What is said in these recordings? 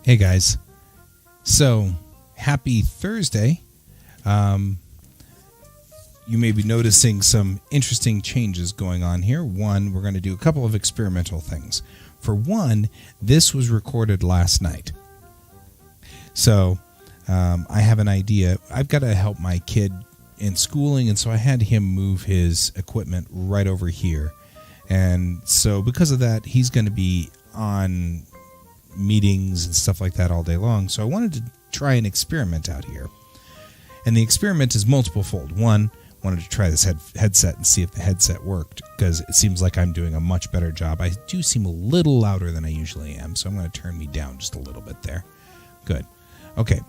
Hey guys, so happy Thursday. You may be noticing some interesting changes going on here. One, we're going to do a couple of experimental things. For one, this was recorded last night. So I have an idea. I've got to help my kid in schooling, and so I had him move his equipment right over here. And so because of that, he's going to be on meetings and stuff like that all day long. So I wanted to try an experiment out here. And the experiment is multiple fold. One, wanted to try this headset and see if the headset worked, because it seems like I'm doing a much better job. I do seem a little louder than I usually am, so I'm going to turn me down just a little bit there. Good. Okay.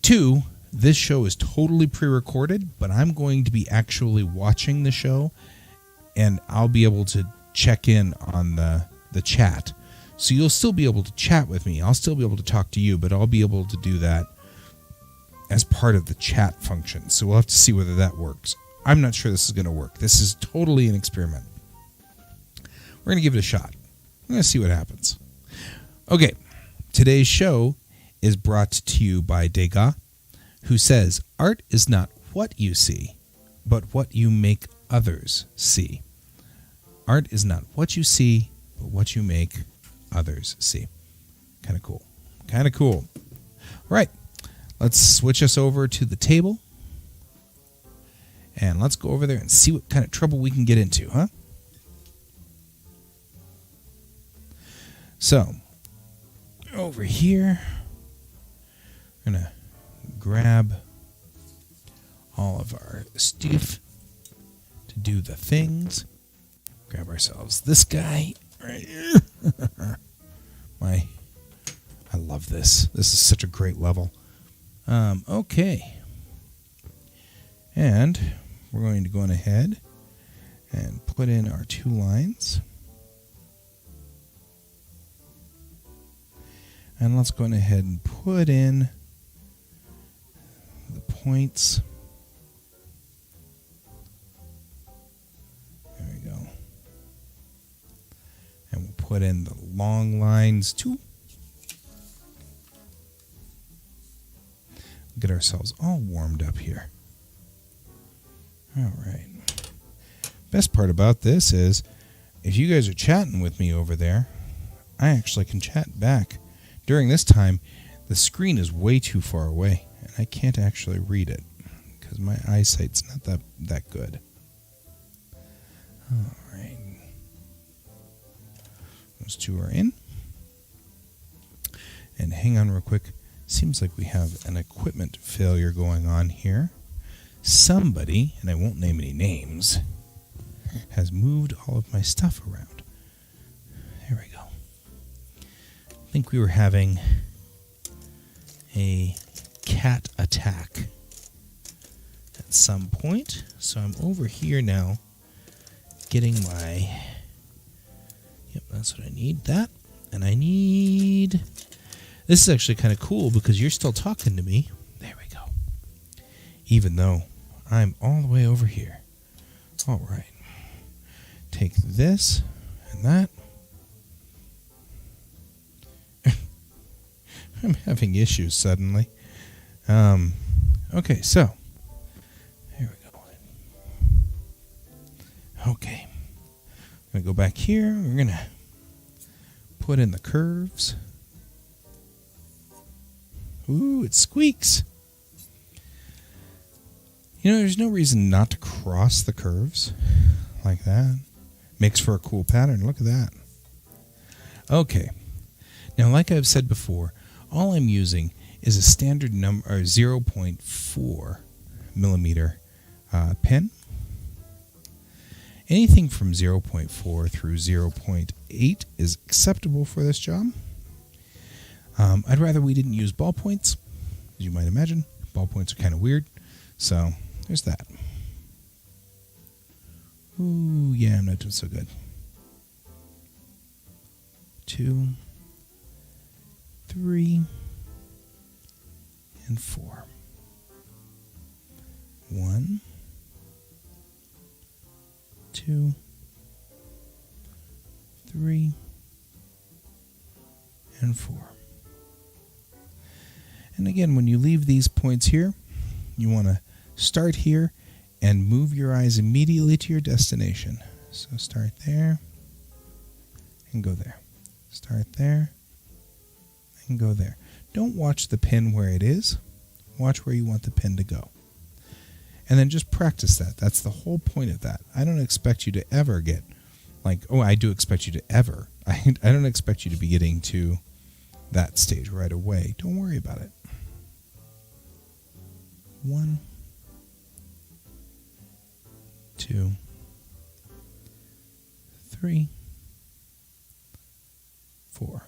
Two, this show is totally pre-recorded, but I'm going to be actually watching the show, and I'll be able to check in on the chat. So you'll still be able to chat with me. I'll still be able to talk to you, but I'll be able to do that as part of the chat function. So we'll have to see whether that works. I'm not sure this is going to work. This is totally an experiment. We're going to give it a shot. I'm going to see what happens. Okay, today's show is brought to you by Degas, who says, art is not what you see, but what you make others see. Art is not what you see, but what you make others see. Kind of cool. Kind of cool. All right. Let's switch us over to the table, and let's go over there and see what kind of trouble we can get into, huh? So, over here, I'm going to grab all of our stuff to do the things. Grab ourselves this guy right here. I love this. This is such a great level. Okay. And we're going to go on ahead and put in our 2 lines. And let's go on ahead and put in the points. There we go. And we'll put in the long lines too. Get ourselves all warmed up here. All right. Best part about this is, if you guys are chatting with me over there, I actually can chat back. During this time, the screen is way too far away, and I can't actually read it because my eyesight's not that good. All right. Those 2 are in. And hang on real quick. Seems like we have an equipment failure going on here. Somebody, and I won't name any names, has moved all of my stuff around. There we go. I think we were having a cat attack at some point. So I'm over here now getting my... Yep, that's what I need. That. And I need... This is actually kind of cool because you're still talking to me. There we go. Even though I'm all the way over here. All right. Take this and that. I'm having issues suddenly. Okay, so. Here we go. Okay. I'm going to go back here. We're going to put in the curves. Ooh, it squeaks. You know, there's no reason not to cross the curves like that. Makes for a cool pattern. Look at that. Okay. Now, like I've said before, all I'm using is a standard number, or 0.4 millimeter pen. Anything from 0.4 through 0.8 is acceptable for this job. I'd rather we didn't use ballpoints, as you might imagine. Ballpoints are kind of weird, so there's that. Ooh, yeah, I'm not doing so good. 2, 3, and 4. 1, 2, 3, and 4. And again, when you leave these points here, you want to start here and move your eyes immediately to your destination. So start there and go there. Start there and go there. Don't watch the pin where it is. Watch where you want the pin to go. And then just practice that. That's the whole point of that. I don't expect you to ever get I do expect you to ever. I don't expect you to be getting to that stage right away. Don't worry about it. 1, 2, 3, 4.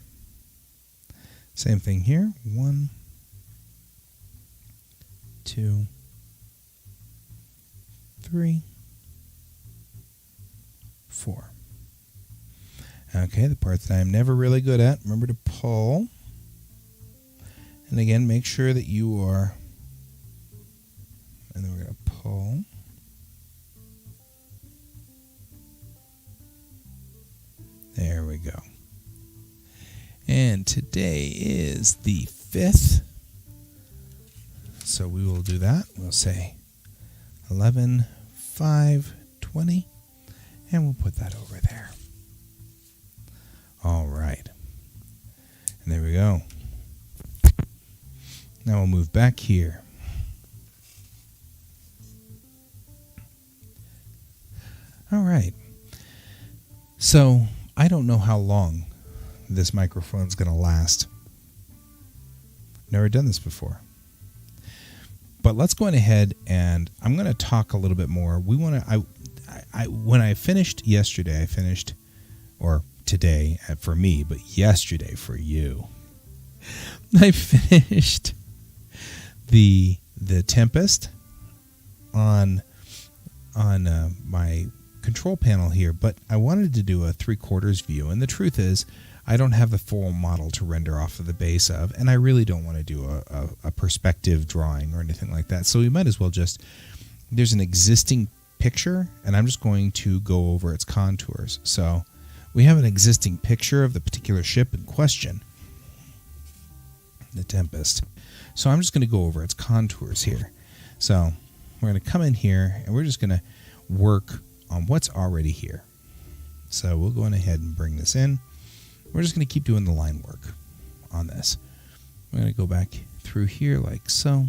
Same thing here. 1, 2, 3, 4. Okay, the part that I'm never really good at, remember to pull. And again, make sure that you are, and then we're going to pull. There we go. And today is the 5th. So we will do that. We'll say 11/5/20, and we'll put that over there. All right. And there we go. Now we'll move back here. All right. So I don't know how long this microphone's going to last. Never done this before. But let's go ahead and I'm going to talk a little bit more. When I finished yesterday, or today for me, but yesterday for you, I finished the Tempest on my control panel here, but I wanted to do a 3/4 view, and the truth is I don't have the full model to render off of the base of, and I really don't want to do a perspective drawing or anything like that, so we might as well there's an existing picture, and I'm just going to go over its contours. So we have an existing picture of the particular ship in question, the Tempest. So I'm just going to go over its contours here. So we're going to come in here, and we're just going to work on what's already here. So we'll go ahead and bring this in. We're just going to keep doing the line work on this. We're going to go back through here like so,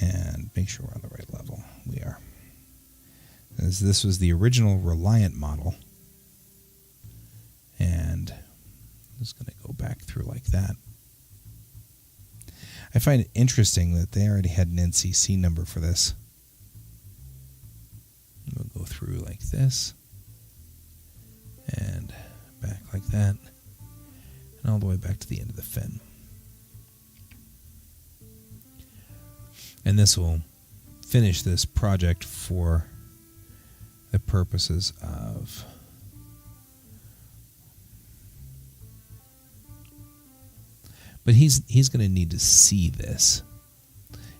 and make sure we're on the right level. We are. As this was the original Reliant model, and I'm just going to go back through like that. I find it interesting that they already had an NCC number for this. We'll go through like this, and back like that, and all the way back to the end of the fin. And this will finish this project for the purposes of but he's going to need to see this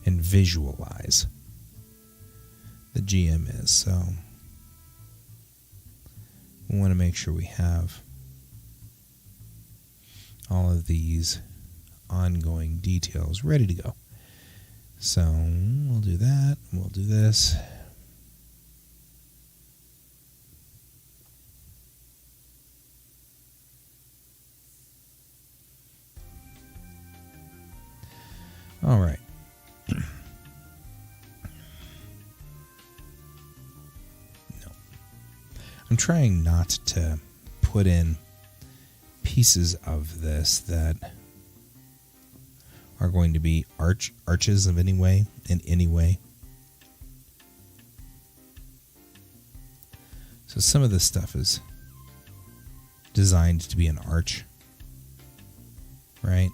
and visualize the GM is. So we want to make sure we have all of these ongoing details ready to go. So we'll do that. We'll do this. All right. No. I'm trying not to put in pieces of this that are going to be arches of any way, in any way. So some of this stuff is designed to be an arch, right?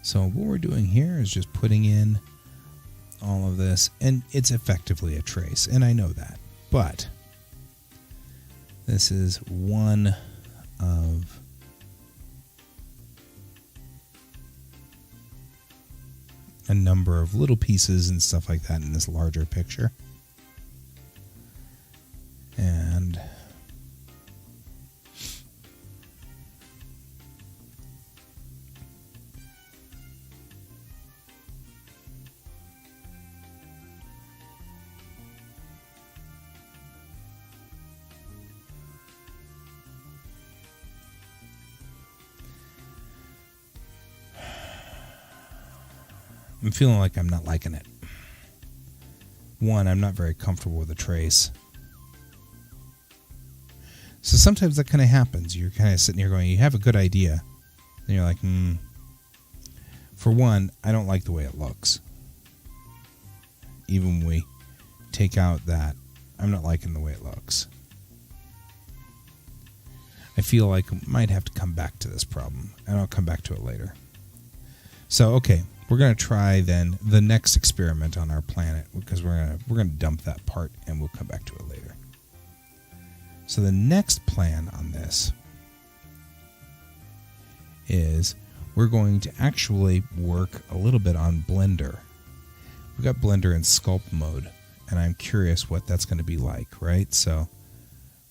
So what we're doing here is just putting in all of this, and it's effectively a trace, and I know that. But this is one of a number of little pieces and stuff like that in this larger picture. And I'm feeling like I'm not liking it. One, I'm not very comfortable with the trace. So sometimes that kind of happens. You're kind of sitting here going, you have a good idea. And you're like, For one, I don't like the way it looks. Even when we take out that, I'm not liking the way it looks. I feel like I might have to come back to this problem, and I'll come back to it later. So, okay, we're going to try then the next experiment on our planet, because we're going to dump that part, and we'll come back to it later. So the next plan on this is we're going to actually work a little bit on Blender. We've got Blender in Sculpt mode, and I'm curious what that's going to be like, right? So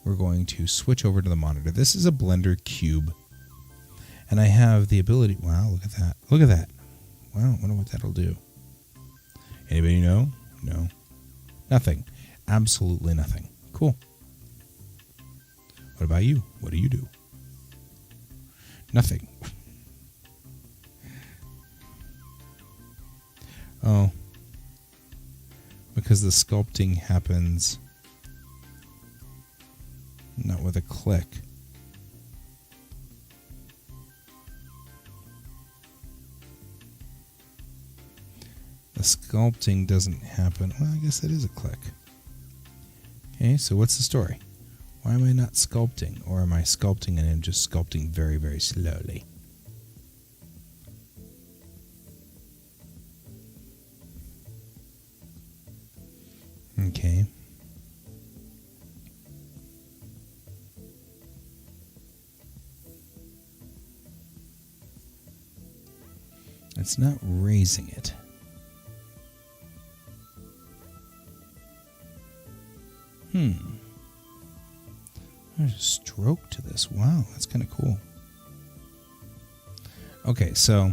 we're going to switch over to the monitor. This is a Blender cube, and I have the ability... Wow, look at that. Look at that. Wow, I wonder what that'll do. Anybody know? No. Nothing. Absolutely nothing. Cool. What about you? What do you do? Nothing. Oh. Because the sculpting happens not with a click. The sculpting doesn't happen. Well, I guess it is a click. Okay, so what's the story? Why am I not sculpting? Or am I sculpting and I'm just sculpting very, very slowly? Okay. It's not raising it. There's a stroke to this. Wow, that's kind of cool. Okay, so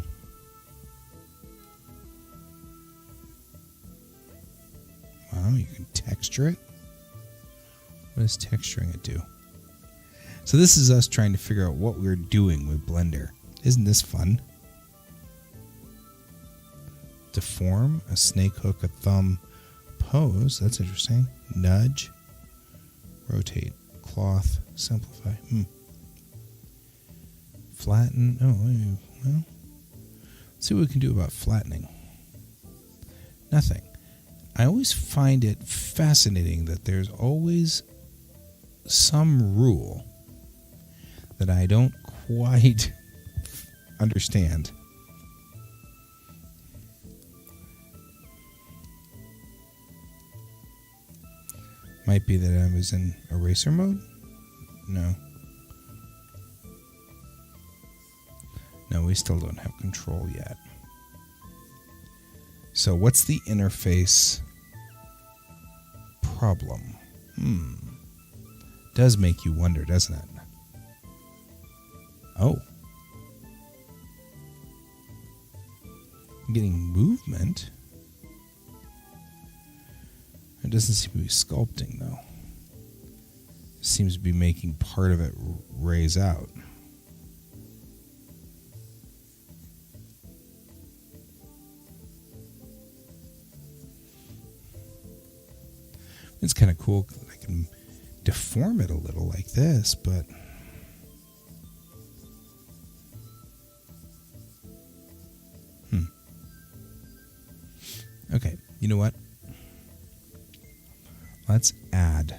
wow, you can texture it. What does texturing it do? So this is us trying to figure out what we're doing with Blender. Isn't this fun? Deform, a snake hook, a thumb, pose. That's interesting. Nudge, rotate, cloth, simplify. Flatten. Oh, well. Let's see what we can do about flattening. Nothing. I always find it fascinating that there's always some rule that I don't quite understand. Might be that I was in eraser mode? No. No, we still don't have control yet. So what's the interface problem? Does make you wonder, doesn't it? Oh. I'm getting movement. It doesn't seem to be sculpting, though. It seems to be making part of it raise out. It's kind of cool. I can deform it a little like this, but... Okay, you know what? Let's add.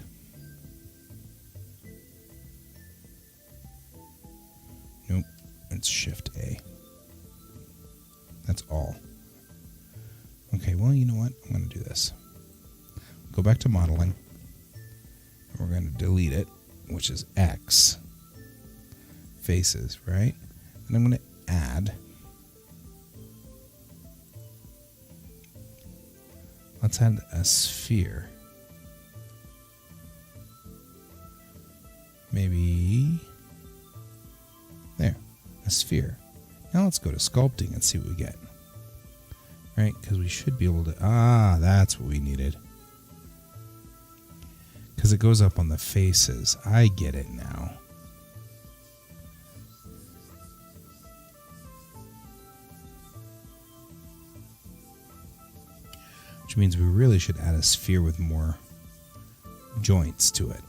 Nope, it's Shift A. That's all. Okay, well, you know what? I'm going to do this. Go back to modeling. We're going to delete it, which is X. Faces, right? And I'm going to add. Let's add a sphere. Maybe there, a sphere. Now let's go to sculpting and see what we get. Right, because we should be able to, that's what we needed. Because it goes up on the faces. I get it now. Which means we really should add a sphere with more joints to it.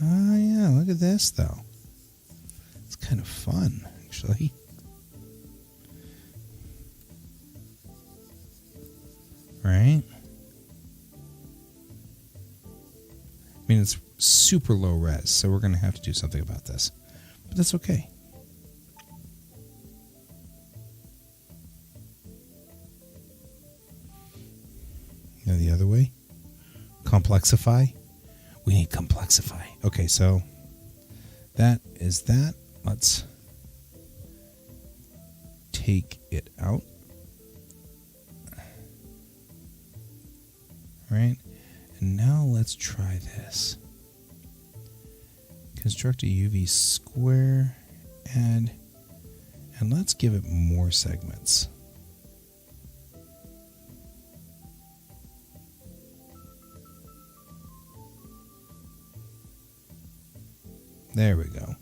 Oh yeah, look at this though. It's kind of fun, actually. Right? I mean, it's super low res, so we're going to have to do something about this. But that's okay. Now the other way. Complexify. We need complexify. Okay, so that is that. Let's take it out. Right? And now let's try this. Construct a UV square, add, and let's give it more segments. There we go.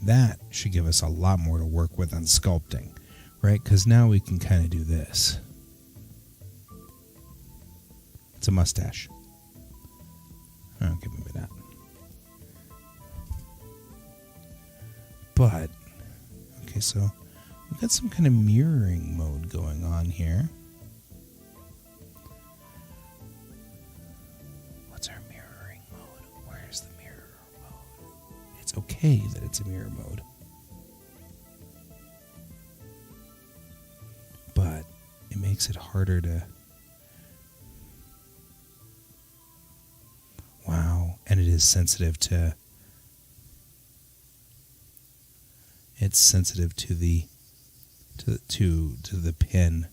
That should give us a lot more to work with on sculpting, right? Because now we can kind of do this. It's a mustache. Okay, maybe that. But, okay, so we've got some kind of mirroring mode going on here. What's our mirroring mode? Where's the mirror mode? It's okay that it's a mirror mode. But it makes it harder to... Wow, and it is sensitive to... It's sensitive to the to the pin.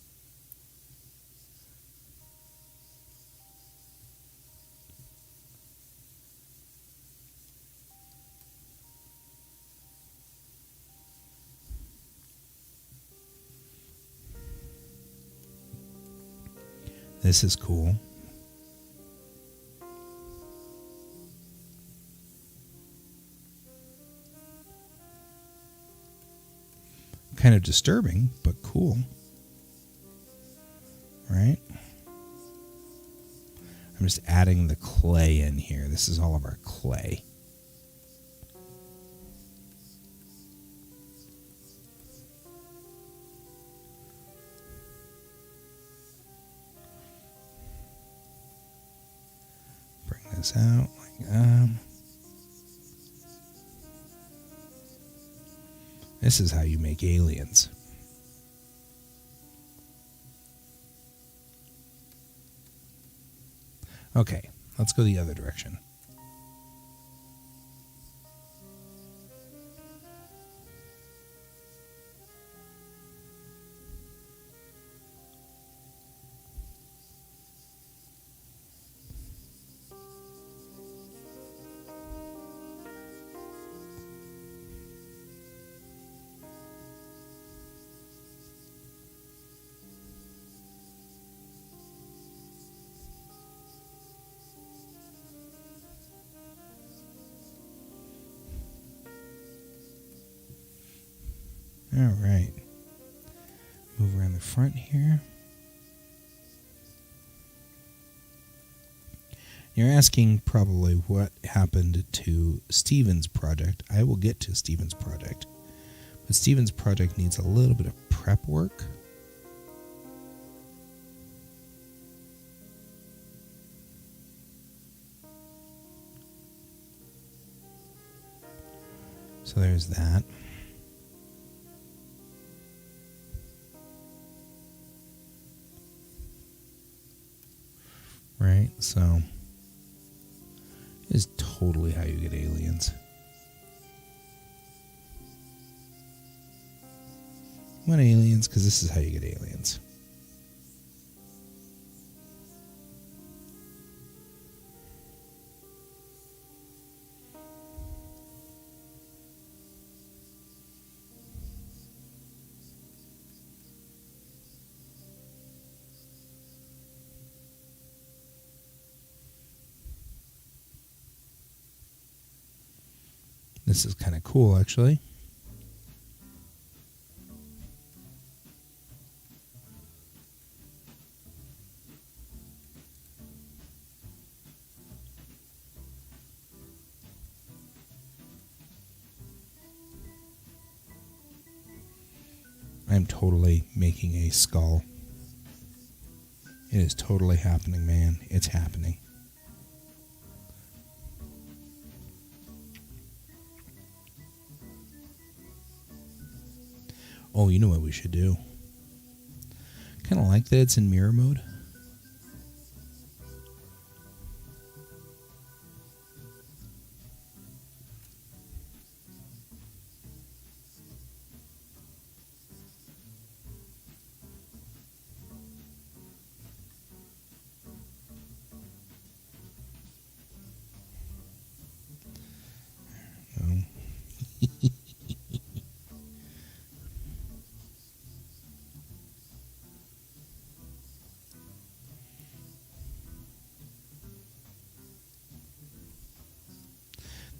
This is cool. Kind of disturbing, but cool. Right? I'm just adding the clay in here. This is all of our clay. Bring this out like This is how you make aliens. Okay, let's go the other direction. All right. Move around the front here. You're asking probably what happened to Steven's project. I will get to Steven's project. But Steven's project needs a little bit of prep work. So there's that. right? So is totally how you get aliens. You want aliens? Because this is how you get aliens. This is kind of cool, actually. I'm totally making a skull. It is totally happening, man. It's happening. Oh, you know what we should do? Kind of like that it's in mirror mode.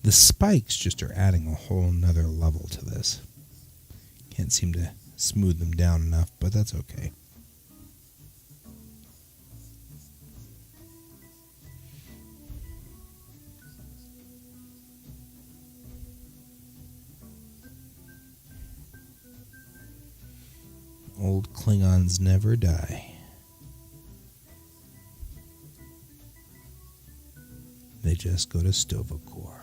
The spikes just are adding a whole nother level to this. Can't seem to smooth them down enough, but that's okay. Old Klingons never die. They just go to Stovokor.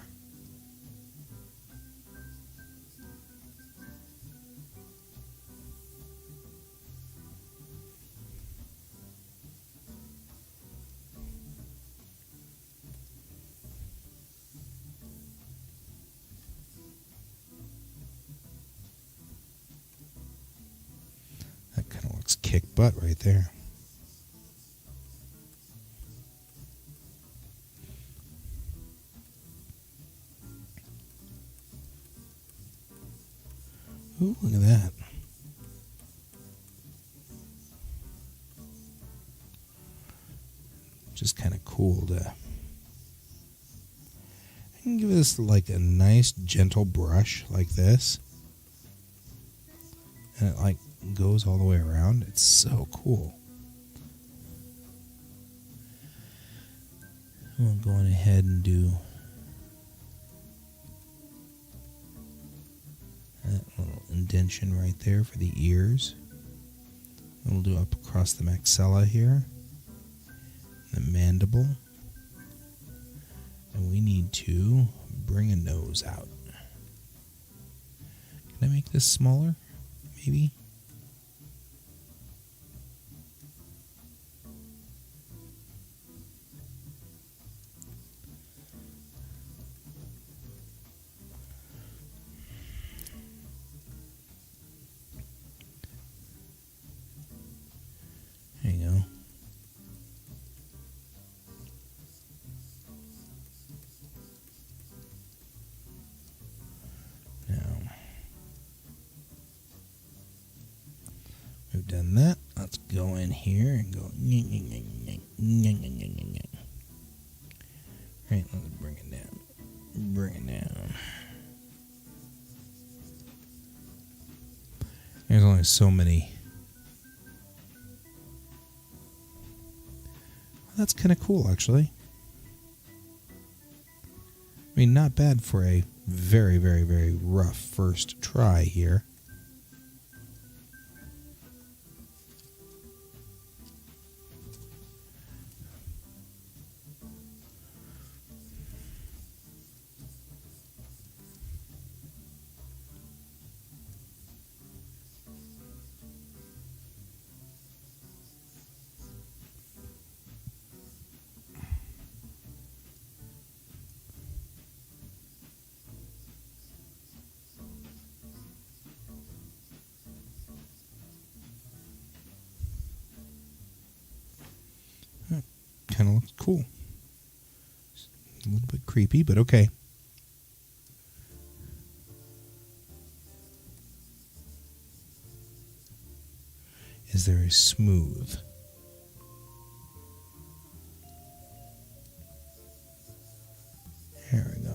That kind of looks kick butt right there. Ooh, look at that. Just kind of cool to... I can give this like a nice gentle brush like this. And it like goes all the way around. It's so cool. I'm going ahead and do that little indentation right there for the ears. We'll do up across the maxilla here, the mandible, and we need to bring a nose out. Can I make this smaller? Maybe? There you go. Now, we've done that. Let's go in here and go. Right, let's bring it down. Bring it down. There's only so many. That's kind of cool, actually. I mean, not bad for a very, very, very rough first try here. kind of looks cool. A little bit creepy, but okay. Is there a smooth? There we go.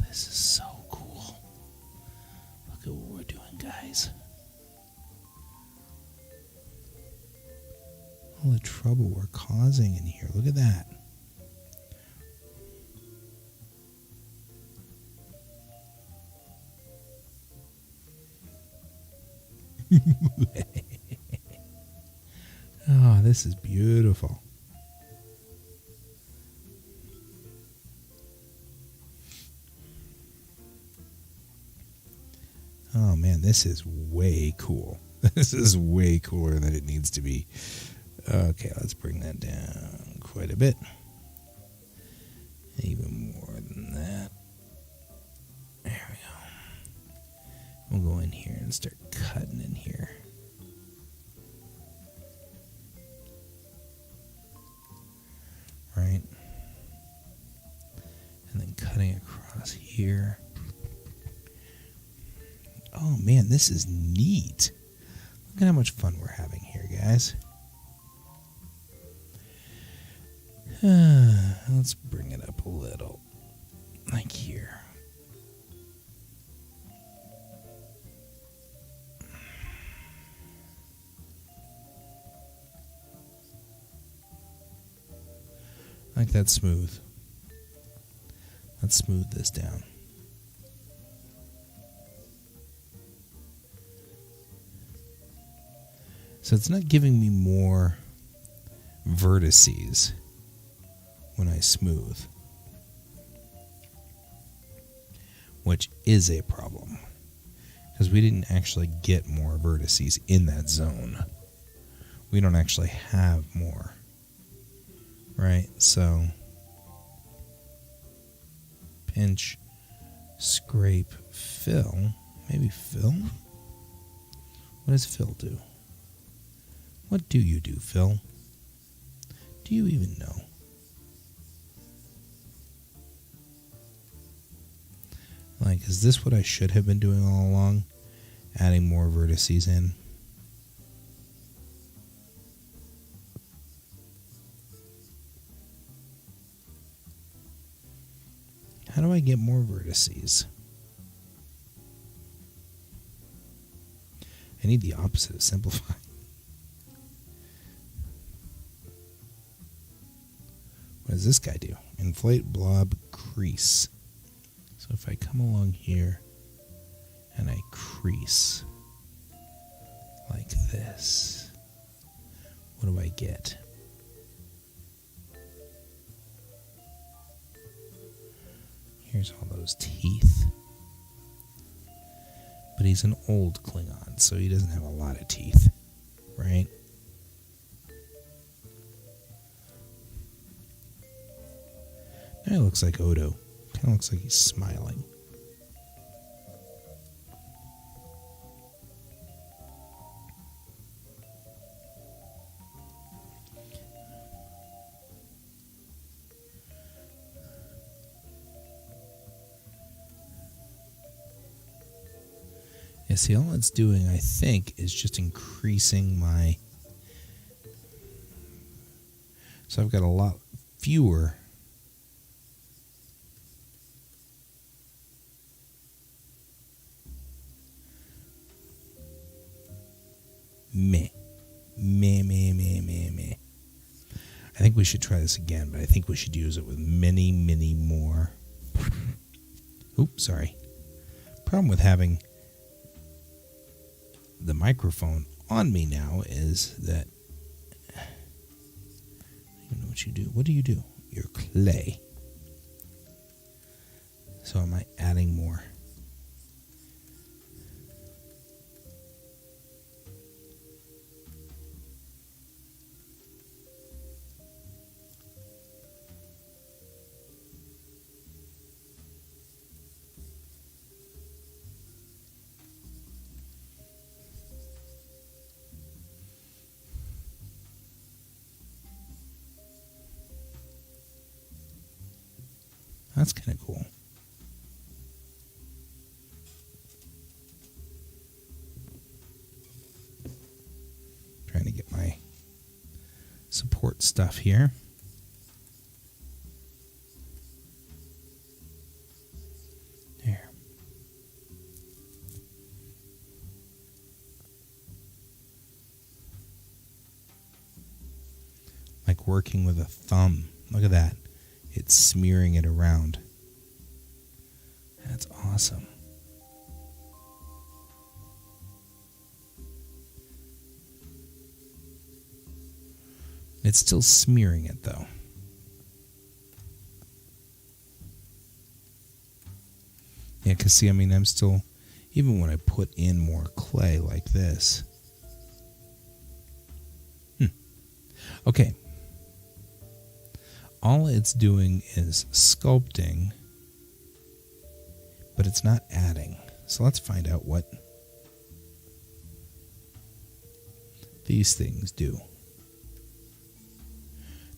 This is so cool. Look at what we're doing, guys. All the trouble we're causing in here. Look at that. Oh, this is beautiful. Oh man, this is way cool. This is way cooler than it needs to be. Okay, let's bring that down quite a bit. Even more than that. There we go. We'll go in here and start cutting in here. Right? And then cutting across here. Oh man, this is neat. Look at how much fun we're having here, guys. Let's bring it up a little. Like here. Like that smooth. Let's smooth this down. So it's not giving me more vertices when I smooth, which is a problem because we didn't actually get more vertices in that zone. We don't actually have more, right? So pinch, scrape, fill. Maybe fill? What does fill do? What do you do, Phil? Do you even know? Like, is this what I should have been doing all along? Adding more vertices in? How do I get more vertices? I need the opposite of simplify. What does this guy do? Inflate, blob, crease. So if I come along here and I crease like this, what do I get? Here's all those teeth. But he's an old Klingon, so he doesn't have a lot of teeth, right? Now he looks like Odo. Kind of looks like he's smiling. Yeah, see, all it's doing, I think, is just increasing my... So I've got a lot fewer... Meh. I think we should try this again, but I think we should use it with many, many more. Oops, sorry. Problem with having the microphone on me now is that I don't know what you do. What do you do? You're clay. So am I adding more? That's kind of cool. Trying to get my support stuff here. There. Like working with a thumb. Look at that. It's smearing it around. That's awesome. It's still smearing it, though. Yeah, because see, I mean, I'm still, even when I put in more clay like this. Okay. All it's doing is sculpting, but it's not adding. So let's find out what these things do.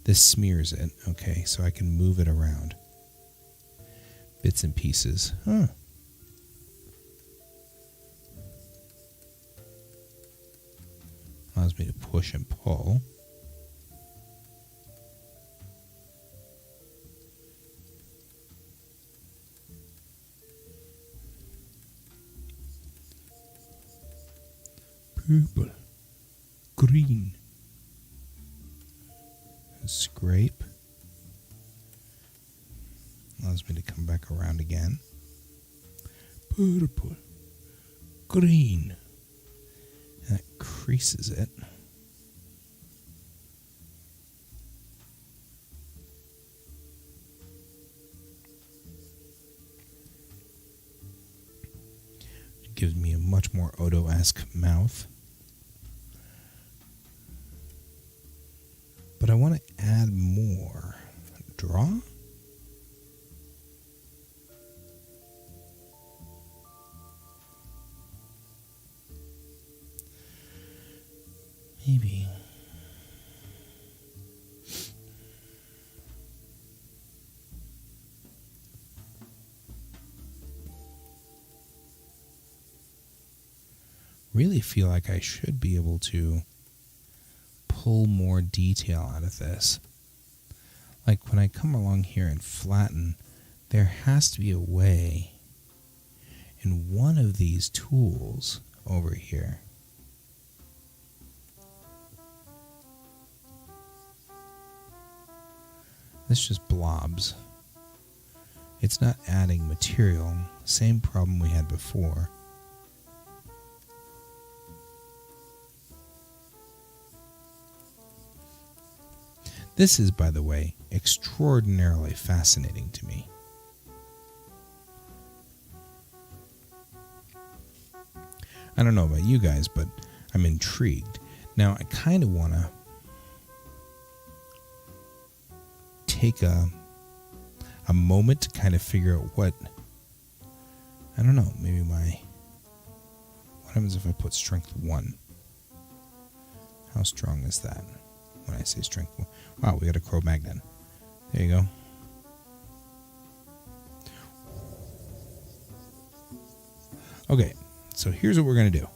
This smears it. Okay, so I can move it around. Bits and pieces. Huh. Allows me to push and pull. Purple, green, scrape, allows me to come back around again, purple, green, and that creases it. It gives me a much more Odo-esque mouth. But I want to add more. Draw? Maybe. Really feel like I should be able to pull more detail out of this. Like when I come along here and flatten, there has to be a way in one of these tools over here. This just blobs. It's not adding material. Same problem we had before. This is, by the way, extraordinarily fascinating to me. I don't know about you guys, but I'm intrigued. Now, I kind of want to take a moment to kind of figure out what, I don't know, maybe what happens if I put strength 1? How strong is that? When I say strength 1. Wow, we got a Cro-Magnon. There you go. Okay, so here's what we're going to do.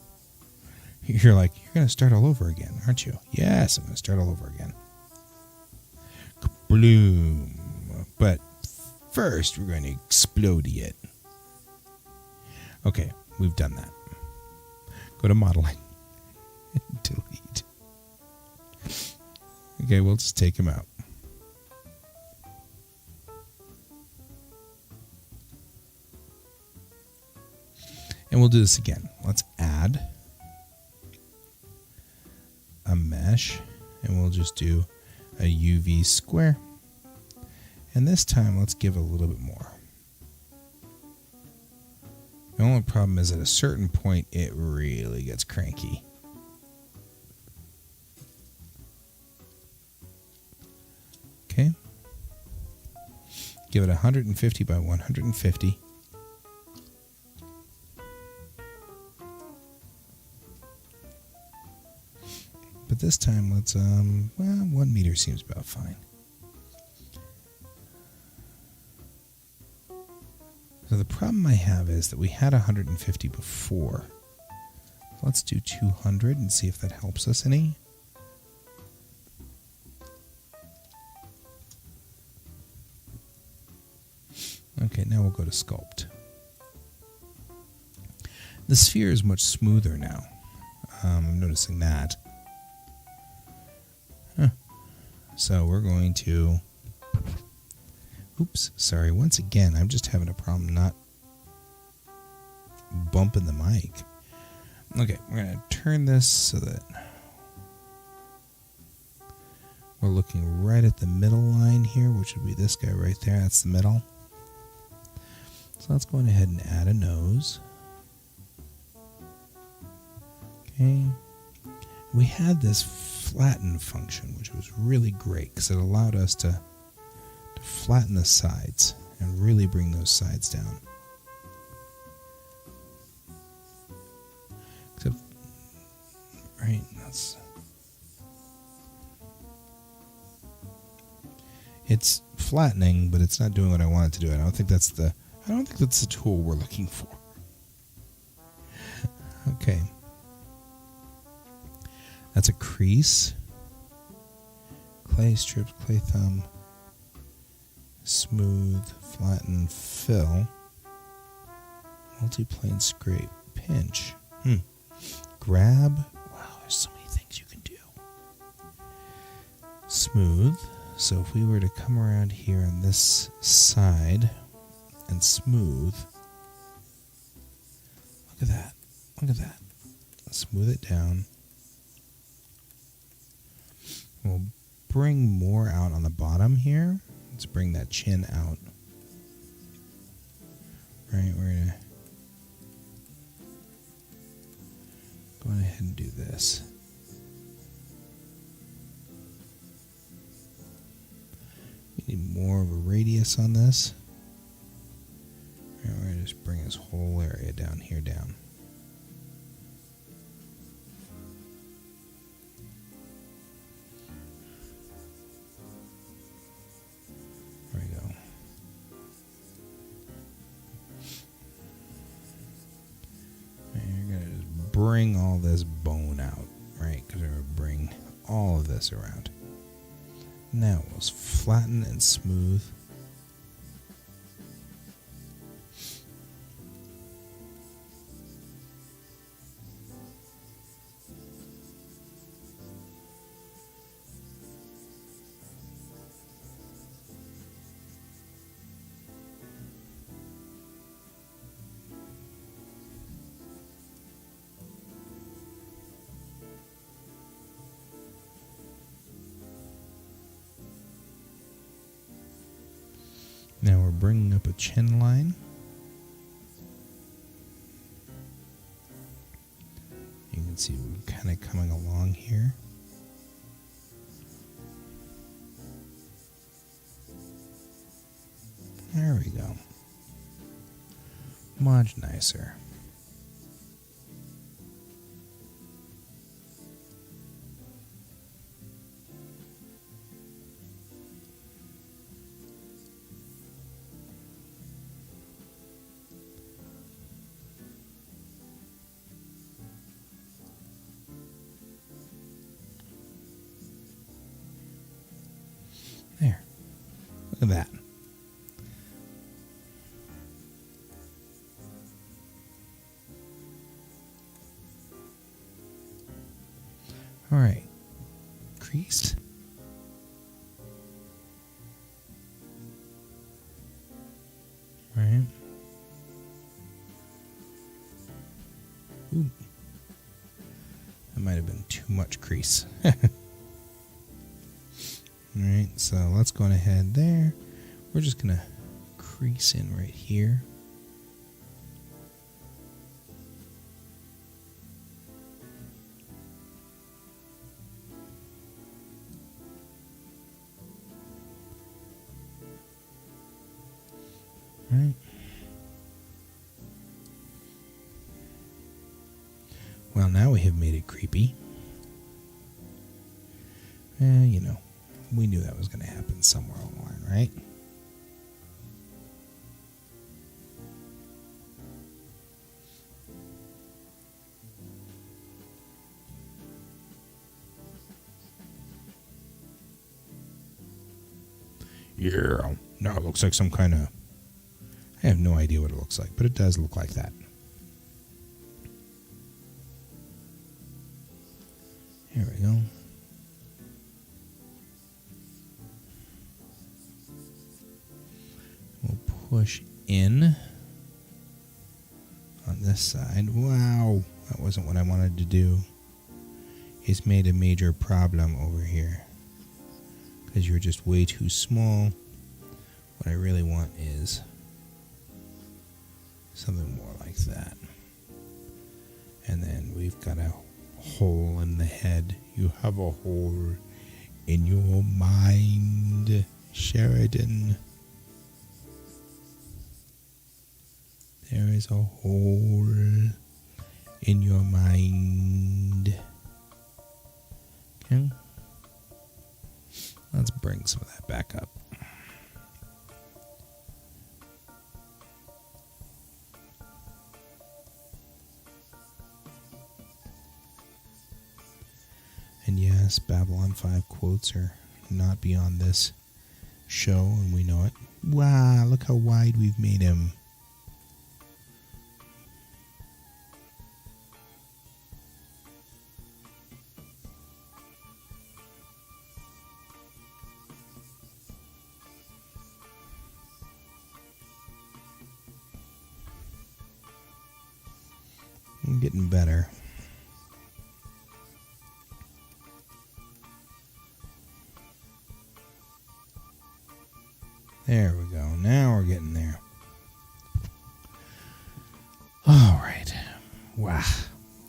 You're like, you're going to start all over again, aren't you? Yes, I'm going to start all over again. Bloom. But first, we're going to explode it. Okay, we've done that. Go to modeling. Delete. Okay, we'll just take him out. And we'll do this again. Let's add a mesh, and we'll just do a UV square. And this time, let's give a little bit more. The only problem is at a certain point, it really gets cranky. Okay. Give it 150 by 150. But this time, let's, 1 meter seems about fine. So the problem I have is that we had 150 before. Let's do 200 and see if that helps us any. Okay, now we'll go to Sculpt. The sphere is much smoother now. I'm noticing that. So we're going to... Oops, sorry. Once again, I'm just having a problem not bumping the mic. Okay, we're going to turn this so that we're looking right at the middle line here, which would be this guy right there. That's the middle. So let's go ahead and add a nose. Okay. We had this flatten function, which was really great because it allowed us to flatten the sides and really bring those sides down. Except, right, it's flattening, but it's not doing what I want it to do. I don't think that's the tool we're looking for. Okay. That's a crease. Clay strips, clay thumb. Smooth, flatten, fill. Multiplane scrape, pinch. Grab. Wow, there's so many things you can do. Smooth. So if we were to come around here on this side and smooth. Look at that. Look at that. Smooth it down. We'll bring more out on the bottom here. Let's bring that chin out. Right, we're going to go ahead and do this. We need more of a radius on this. Right, we're going to just bring this whole area down here down. Bring all this bone out, right? Because we're going to bring all of this around. Now we'll flatten and smooth. Now we're bringing up a chin line. You can see we're kind of coming along here. There we go. Much nicer. There. Look at that. All right. Crease. Right. Ooh. That might have been too much crease. Alright, so let's go on ahead there. We're just going to crease in right here. Right? Well, now we have made it creepy. We knew that was going to happen somewhere along the line, right? Yeah. Now it looks like some kind of... I have no idea what it looks like, but it does look like that. Here we go. We'll push in on this side. Wow, that wasn't what I wanted to do. It's made a major problem over here because you're just way too small. What I really want is something more like that. And then we've got a hole in the head. You have a hole in your mind, Sheridan. There is a hole in your mind. Okay. Let's bring some of that back up. And yes, Babylon 5 quotes are not beyond this show, and we know it. Wow, look how wide we've made him. I'm getting better. There we go. Now we're getting there. All right. Wow.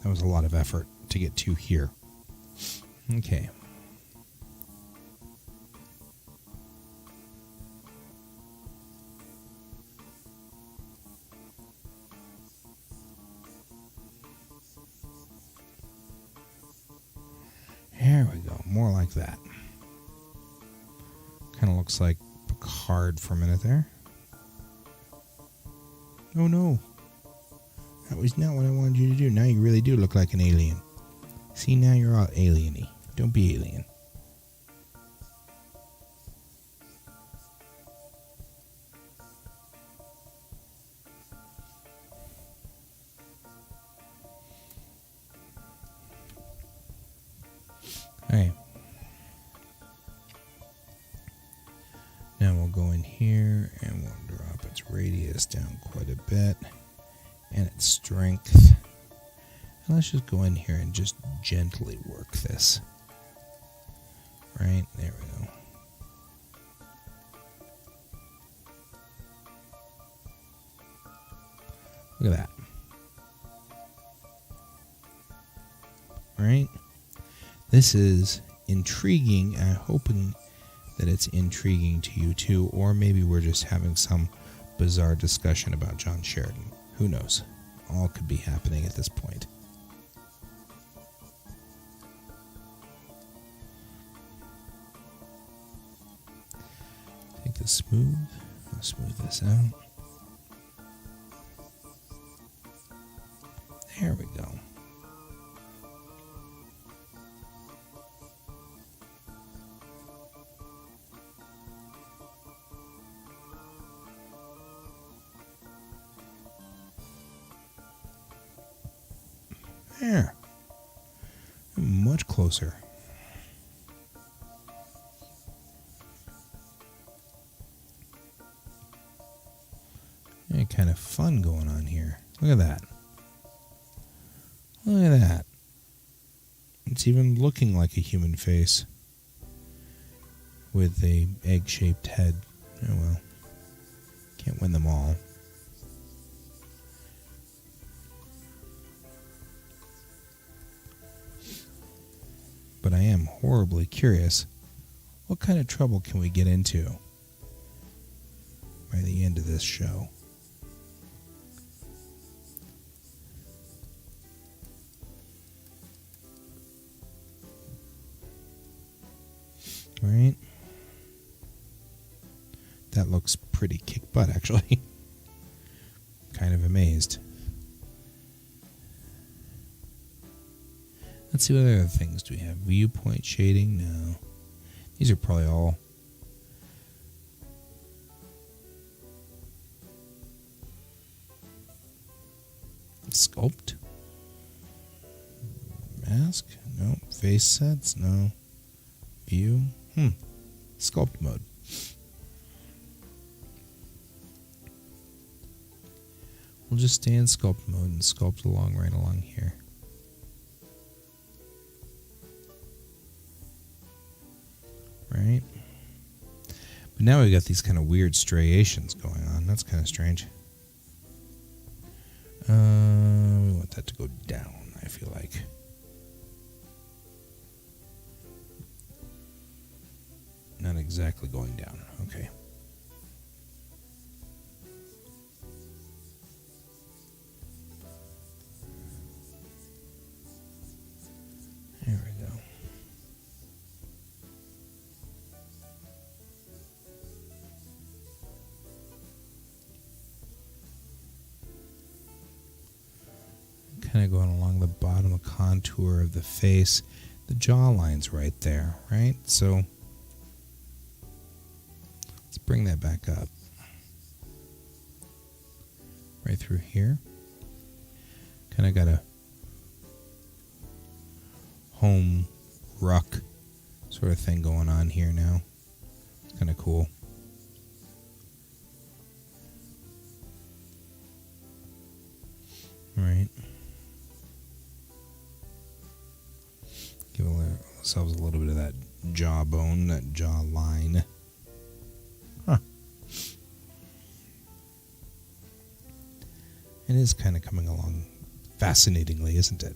That was a lot of effort to get to here. Okay. There we go. More like that. Kind of looks like Picard for a minute there. Oh no. That was not what I wanted you to do. Now you really do look like an alien. See, now you're all alien-y. Don't be alien. Alright. Now we'll go in here and we'll drop its radius down quite a bit and its strength. And let's just go in here and just gently work this. Right, there we go. Look at that. Right? This is intriguing. I'm hoping that it's intriguing to you too, or maybe we're just having some bizarre discussion about John Sheridan. Who knows? All could be happening at this point. Take this smooth. I'll smooth this out. There we go. There. Much closer. Yeah, kind of fun going on here. Look at that. Look at that. It's even looking like a human face with a egg-shaped head. Oh well. Can't win them all. But I am horribly curious. What kind of trouble can we get into by the end of this show. Right? That looks pretty kick butt, actually. Kind of amazed. Let's see what other things do we have. Viewpoint shading? No. These are probably all Sculpt? Mask? No. Face sets? No. View? Sculpt mode. We'll just stay in Sculpt mode and sculpt right along here. Right? But now we've got these kind of weird striations going on. That's kind of strange. We want that to go down, I feel like. Not exactly going down. Okay. There we go. Kind of going along the bottom of contour of the face. The jawline's right there, right? So let's bring that back up. Right through here. Kind of got a home ruck sort of thing going on here now. It's kind of cool. Right. Give ourselves a little bit of that jawbone, that jaw line. Huh. It is kind of coming along fascinatingly, isn't it?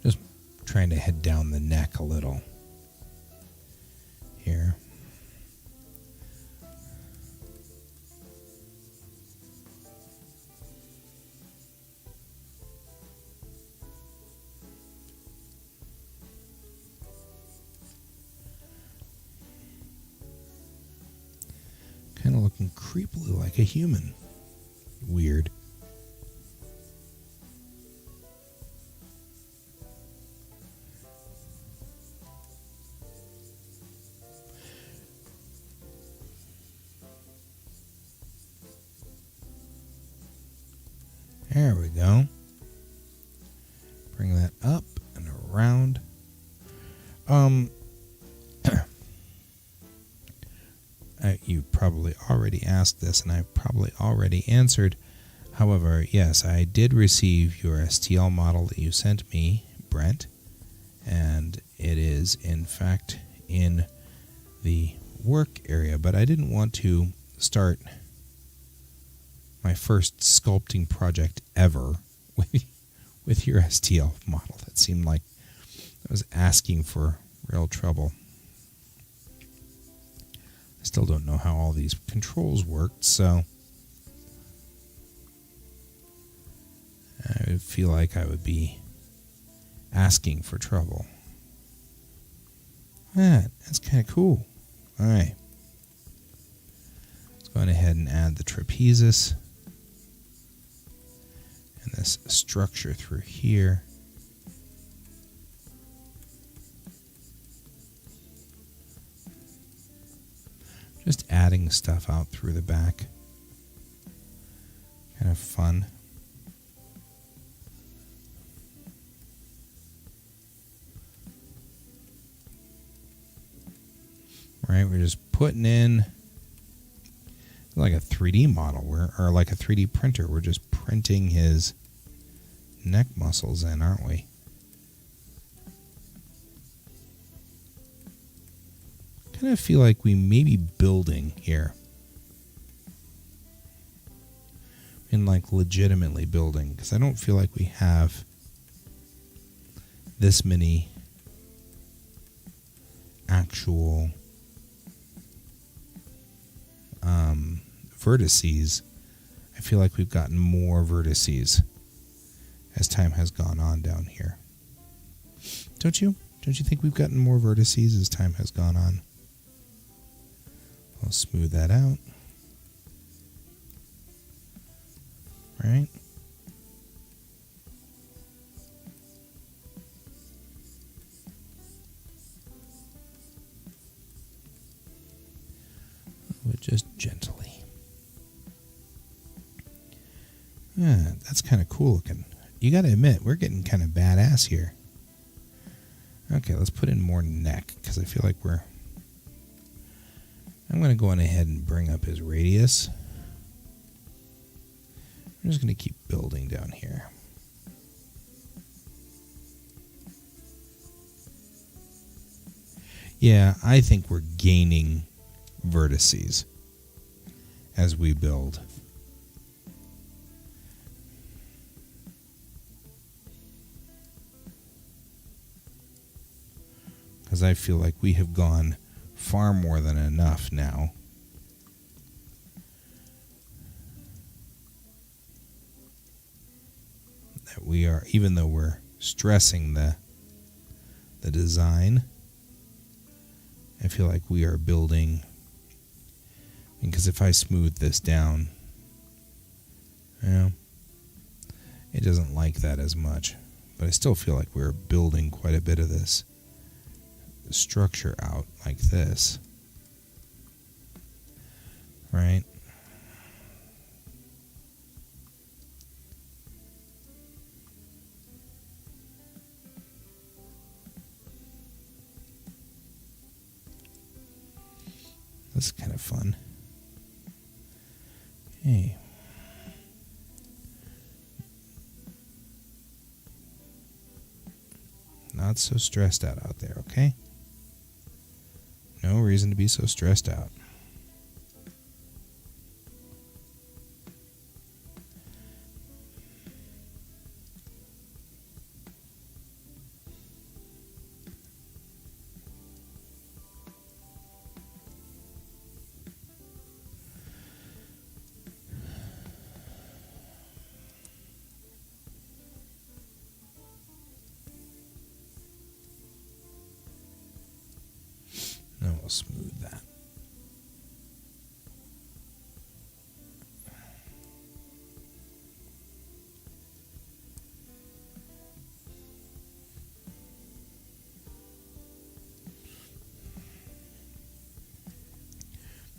Just trying to head down the neck a little here. Kind of looking creepily like a human. Weird. There we go. Bring that up and around. You probably already asked this, and I probably already answered. However, yes, I did receive your STL model that you sent me, Brent, and it is, in fact, in the work area, but I didn't want to start my first sculpting project ever with your STL model. That seemed like I was asking for real trouble. I still don't know how all these controls worked, so I would feel like I would be asking for trouble. That's kind of cool. All right. Let's go ahead and add the trapezus and this structure through here. Just adding stuff out through the back. Kind of fun. Right, we're just putting in like a 3D model, or like a 3D printer. We're just printing his neck muscles in, aren't we? kind of feel like we may be building here. And like legitimately building, because I don't feel like we have this many actual vertices. I feel like we've gotten more vertices as time has gone on down here. Don't you? Don't you think we've gotten more vertices as time has gone on? I'll smooth that out. Right? But just gently. Yeah, that's kind of cool looking. You got to admit, we're getting kind of badass here. Okay, let's put in more neck, because I feel like I'm going to go on ahead and bring up his radius. I'm just going to keep building down here. Yeah, I think we're gaining vertices as we build. Because I feel like we have gone far more than enough now. That we are, even though we're stressing the design, I feel like we are building, because if I smooth this down, it doesn't like that as much. But I still feel like we're building quite a bit of this structure out like this. Right? That's kind of fun. Hey. Not so stressed out there, okay? No reason to be so stressed out. Now we'll smooth that.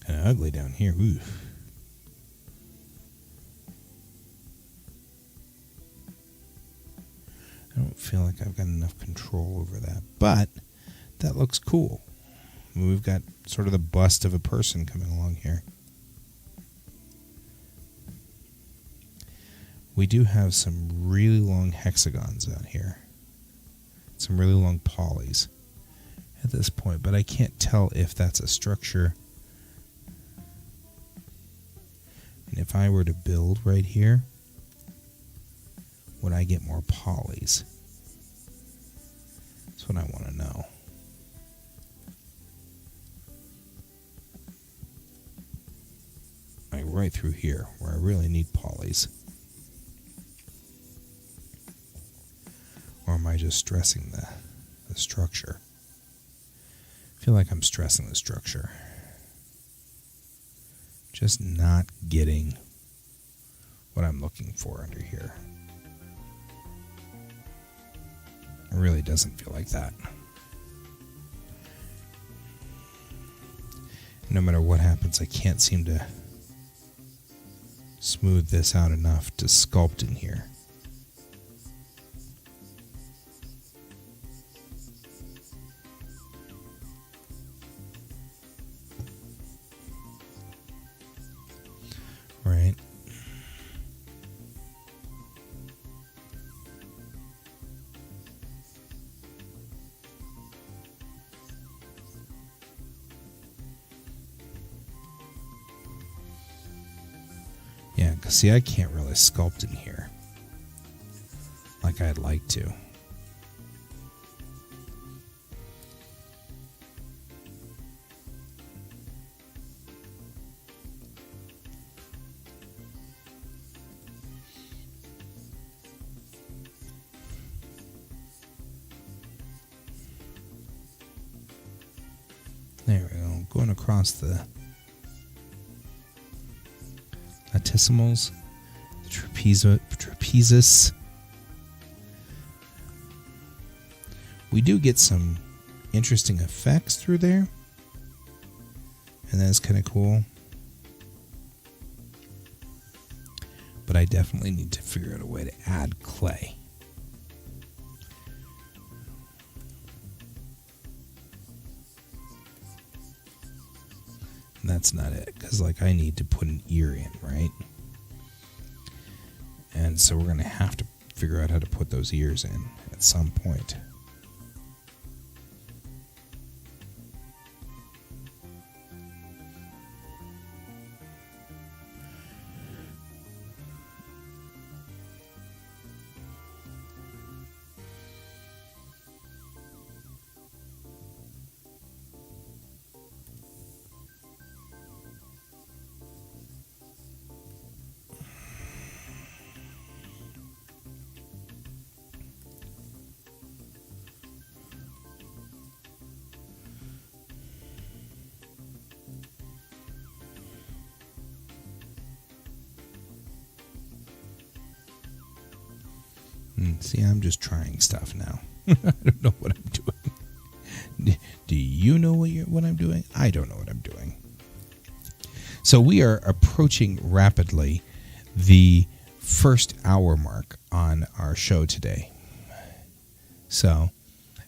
Kind of ugly down here. Ooh. I don't feel like I've got enough control over that, but that looks cool. We've got sort of the bust of a person coming along here. We do have some really long hexagons out here. Some really long polys at this point, but I can't tell if that's a structure. And if I were to build right here, would I get more polys? That's what I want to know. Like right through here, where I really need polys. Or am I just stressing the structure? I feel like I'm stressing the structure. Just not getting what I'm looking for under here. It really doesn't feel like that. No matter what happens, I can't seem to smooth this out enough to sculpt in here. Right. Yeah, because see, I can't really sculpt in here like I'd like to. There we go. Going across the latissimals, the trapezus. We do get some interesting effects through there, and that's kind of cool. But I definitely need to figure out a way to add clay. And that's not it, because like I need to put an ear in, right? And so we're going to have to figure out how to put those ears in at some point. See, I'm just trying stuff now. I don't know what I'm doing. Do you know what I'm doing? I don't know what I'm doing. So we are approaching rapidly the first hour mark on our show today. So,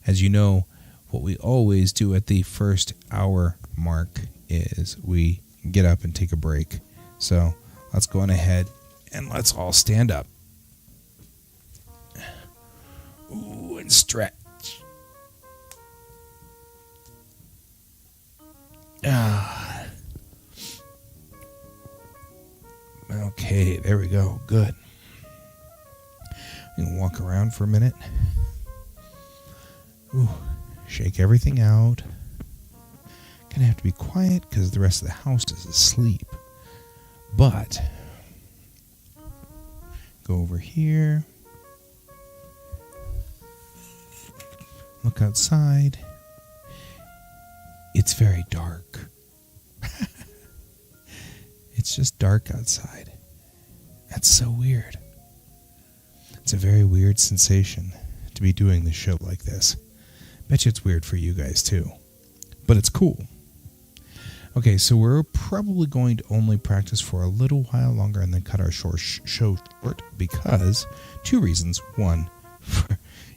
as you know, what we always do at the first hour mark is we get up and take a break. So let's go on ahead and let's all stand up. Ooh, and stretch. Okay, there we go. Good. We can walk around for a minute. Ooh, shake everything out. Gonna have to be quiet because the rest of the house is asleep. But go over here. Look outside. It's very dark. It's just dark outside. That's so weird. It's a very weird sensation to be doing this show like this. Bet you it's weird for you guys too. But it's cool. Okay, so we're probably going to only practice for a little while longer and then cut our show short because two reasons. One,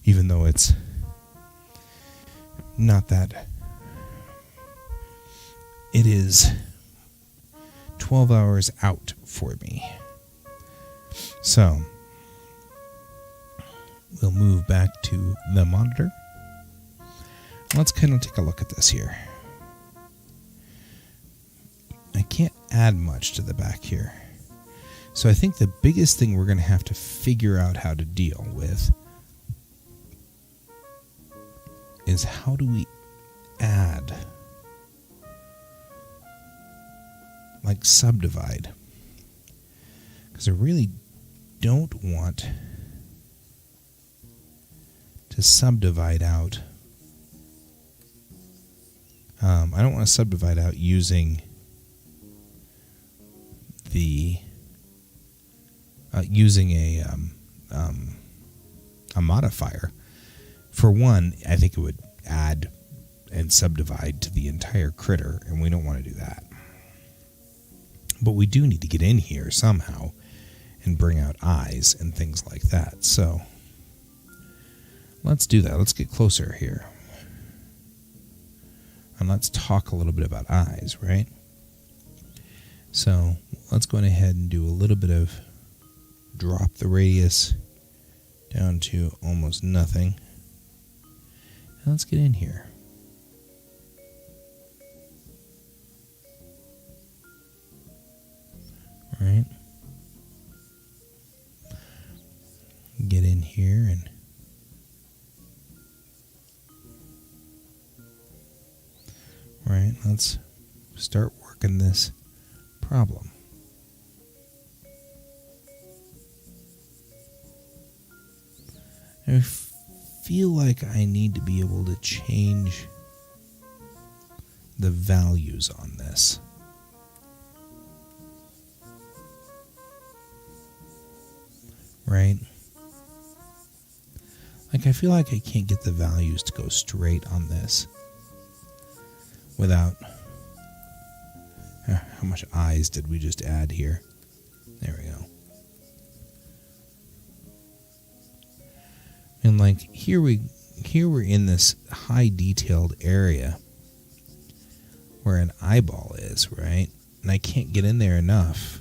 even though it's not that, it is 12 hours out for me. So we'll move back to the monitor. Let's kind of take a look at this here. I can't add much to the back here. So I think the biggest thing we're going to have to figure out how to deal with is how do we add, like subdivide, because I really don't want to subdivide out. I don't want to subdivide out using the using a modifier. For one, I think it would add and subdivide to the entire critter, and we don't want to do that. But we do need to get in here somehow and bring out eyes and things like that. So let's do that. Let's get closer here. And let's talk a little bit about eyes, right? So let's go ahead and do a little bit of drop the radius down to almost nothing. And let's get in here. All right. get in here and let's start working this problem. I feel like I need to be able to change the values on this. Right? Like, I feel like I can't get the values to go straight on this without... how much eyes did we just add here? There we go. And like, here we're in this high detailed area where an eyeball is, right? And I can't get in there enough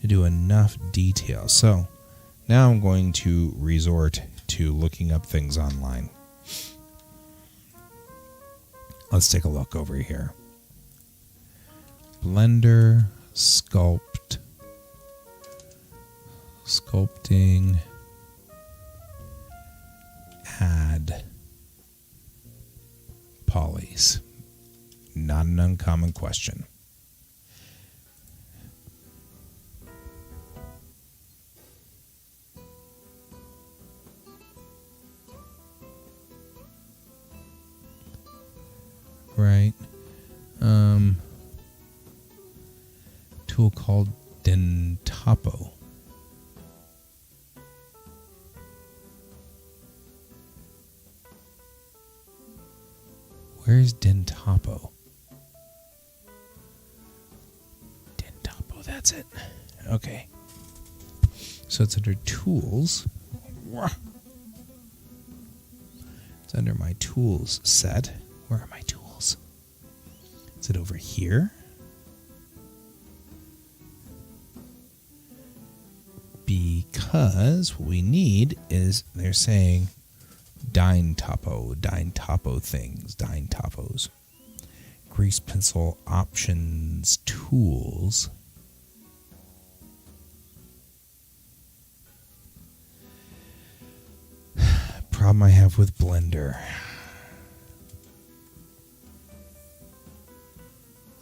to do enough detail. So now I'm going to resort to looking up things online. Let's take a look over here. Blender, Sculpt, sculpting, add polys. Not an uncommon question. Right. Tool called Dentapo. Where's Dentapo? Dentapo, that's it. Okay. So it's under Tools. It's under my Tools set. Where are my tools? Is it over here? Because what we need is, they're saying Dentapo things, Dentapos. Grease pencil options tools. Problem I have with Blender.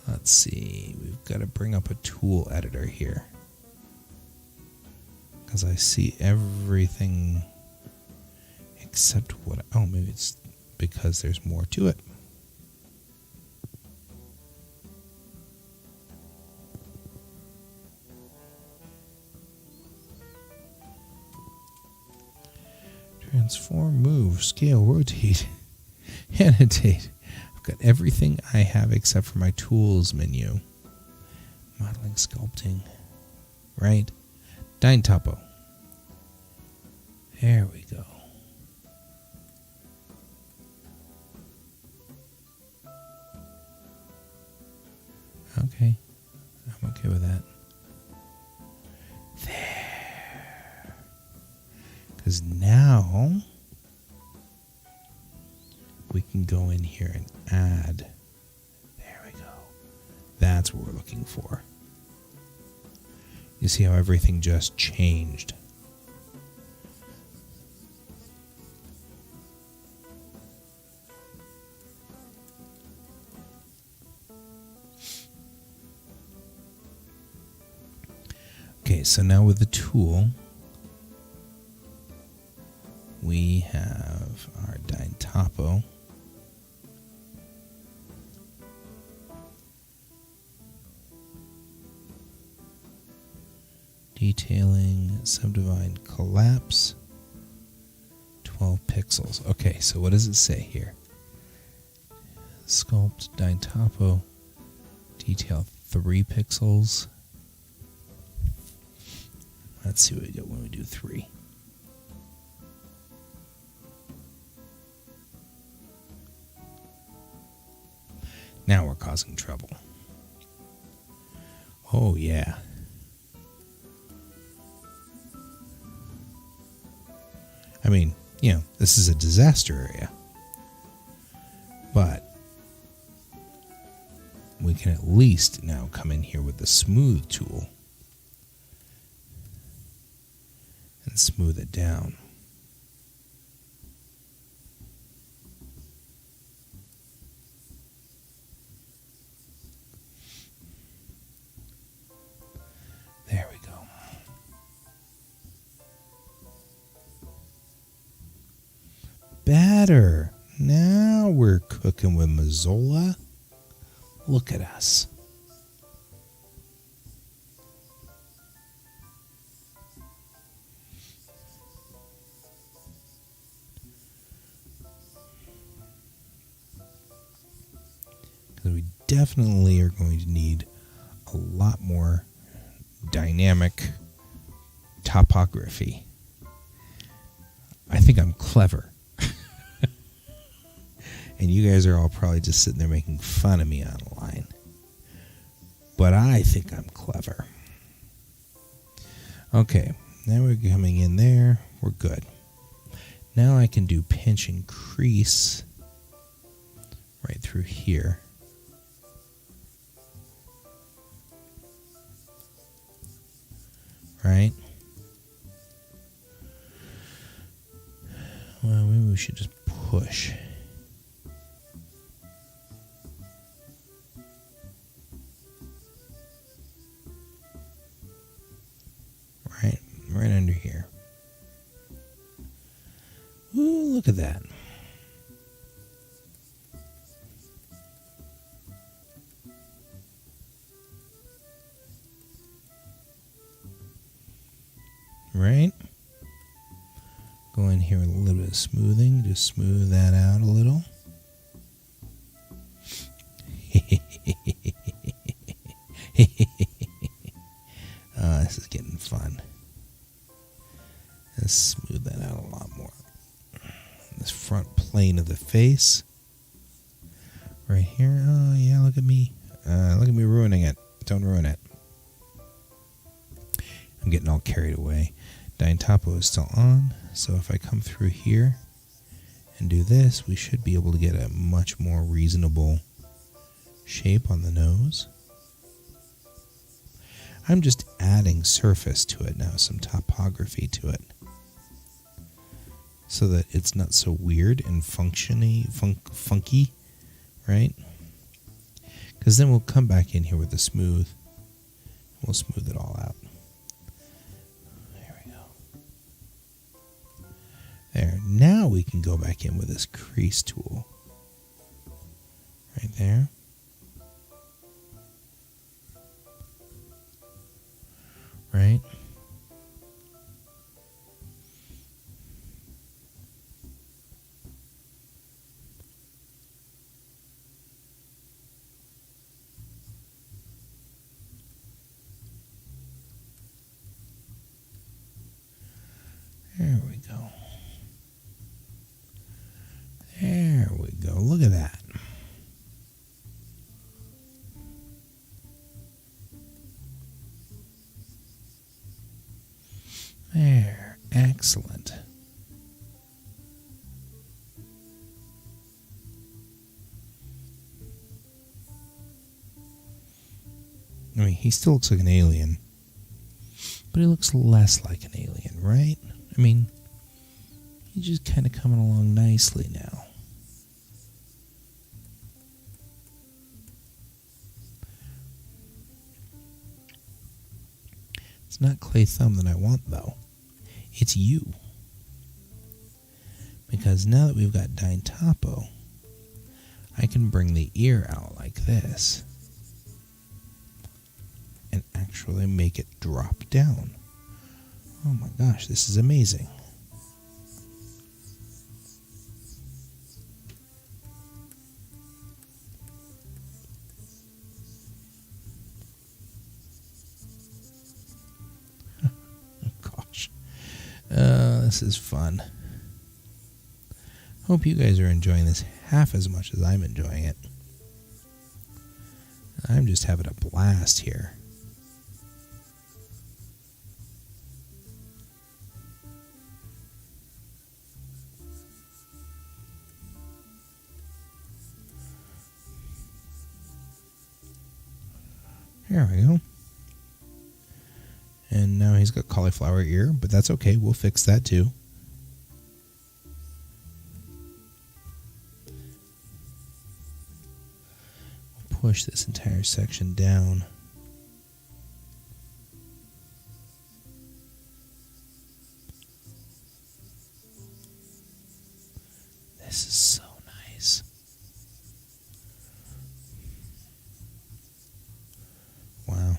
Let's see, we've got to bring up a tool editor here. Because I see everything except what... Oh, maybe it's because there's more to it. Transform, move, scale, rotate, annotate. I've got everything I have except for my tools menu. Modeling, sculpting. Right? Dentapo. There we go. Okay. I'm okay with that. There. Because now we can go in here and add. There we go. That's what we're looking for. You see how everything just changed. Okay, so now with the tool, we have our Dentapo. Detailing, subdivide, collapse, 12 pixels. Okay, so what does it say here? Sculpt, Dentapo, detail 3 pixels. Let's see what we get when we do 3. Now we're causing trouble. Oh, yeah. I mean, you know, this is a disaster area. But we can at least now come in here with the smooth tool and smooth it down. There we go. Better. Now we're cooking with Mazzola. Look at us. Because we definitely are going to need a lot more dynamic topography. I think I'm clever. And you guys are all probably just sitting there making fun of me online. But I think I'm clever. Okay, now we're coming in there. We're good. Now I can do pinch and crease right through here. Right? Well, maybe we should just push. Right under here. Ooh, look at that. Right? Go in here with a little bit of smoothing. Just smooth that out a little. This is getting fun. Let's smooth that out a lot more. This front plane of the face. Right here. Oh, yeah, look at me. Look at me ruining it. Don't ruin it. I'm getting all carried away. Topo is still on. So if I come through here and do this, we should be able to get a much more reasonable shape on the nose. I'm just adding surface to it now, some topography to it, so that it's not so weird and funky, right? Because then we'll come back in here with the smooth. We'll smooth it all out. There we go. There. Now we can go back in with this crease tool. Right there. Right? There we go. There we go. Look at that. There. Excellent. I mean, he still looks like an alien, but he looks less like an alien, right? I mean, he's just kind of coming along nicely now. It's not Clay Thumb that I want, though. It's you. Because now that we've got Topo, I can bring the ear out like this and actually make it drop down. Oh my gosh, this is amazing. Gosh. This is fun. Hope you guys are enjoying this half as much as I'm enjoying it. I'm just having a blast here. There we go. And No, he's got cauliflower ear, but that's okay. We'll fix that too. We'll push this entire section down. This is so nice. Wow.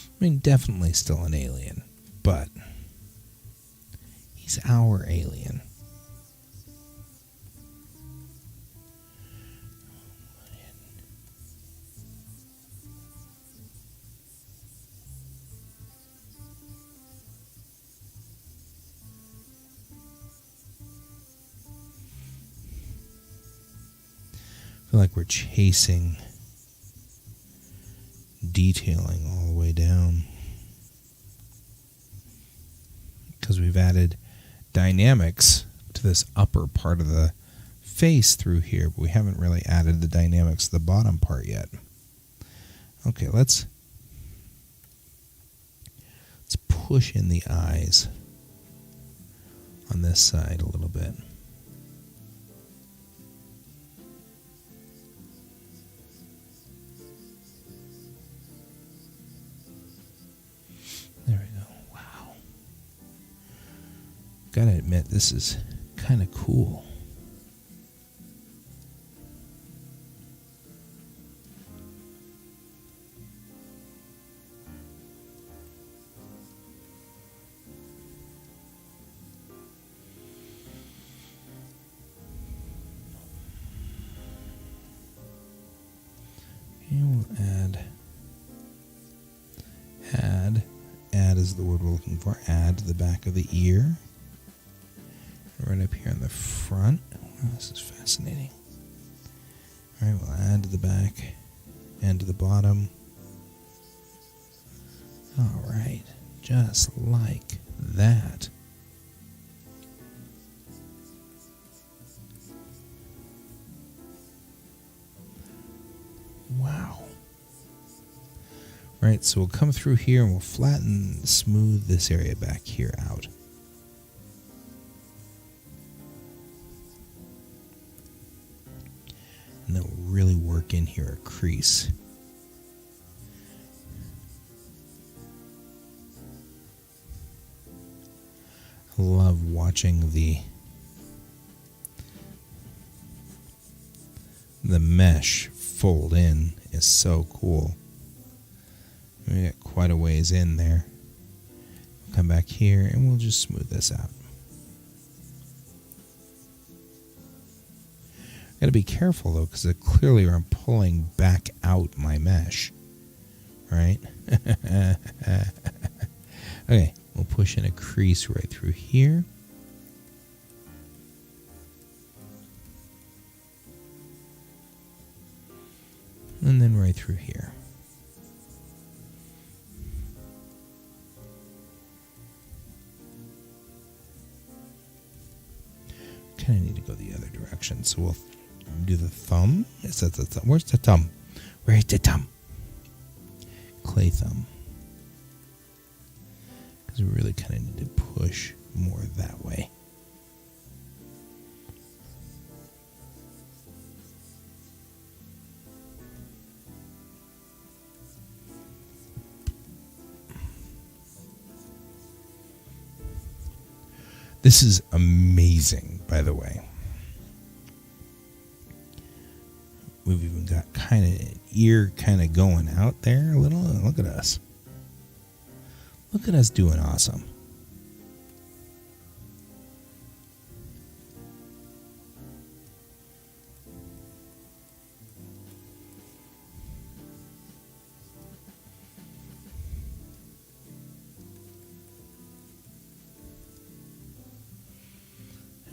I mean, definitely still an alien, but he's our alien. I feel like we're chasing detailing all the way down because we've added dynamics to this upper part of the face through here, but we haven't really added the dynamics to the bottom part yet. Okay, let's push in the eyes on this side a little bit. There we go. Wow. Gotta admit, this is kind of cool. And we'll add is the word we're looking for. Add to the back of the ear. Right up here in the front. Wow, this is fascinating. All right, we'll add to the back and to the bottom. All right, just like that. Wow. Right, so we'll come through here and we'll flatten, smooth this area back here out. And then we'll really work in here a crease. I love watching the mesh fold in is so cool. We got quite a ways in there. We'll come back here and we'll just smooth this out. Got to be careful though, because clearly I'm pulling back out my mesh, right? Okay, we'll push in a crease right through here. And then right through here. Kind of need to go the other direction, so we'll do the thumb. Where's the thumb? Where's the thumb? Clay thumb. Because we really kind of need to push more that way. This is amazing, by the way. We've even got kind of an ear kind of going out there a little. Look at us. Look at us doing awesome.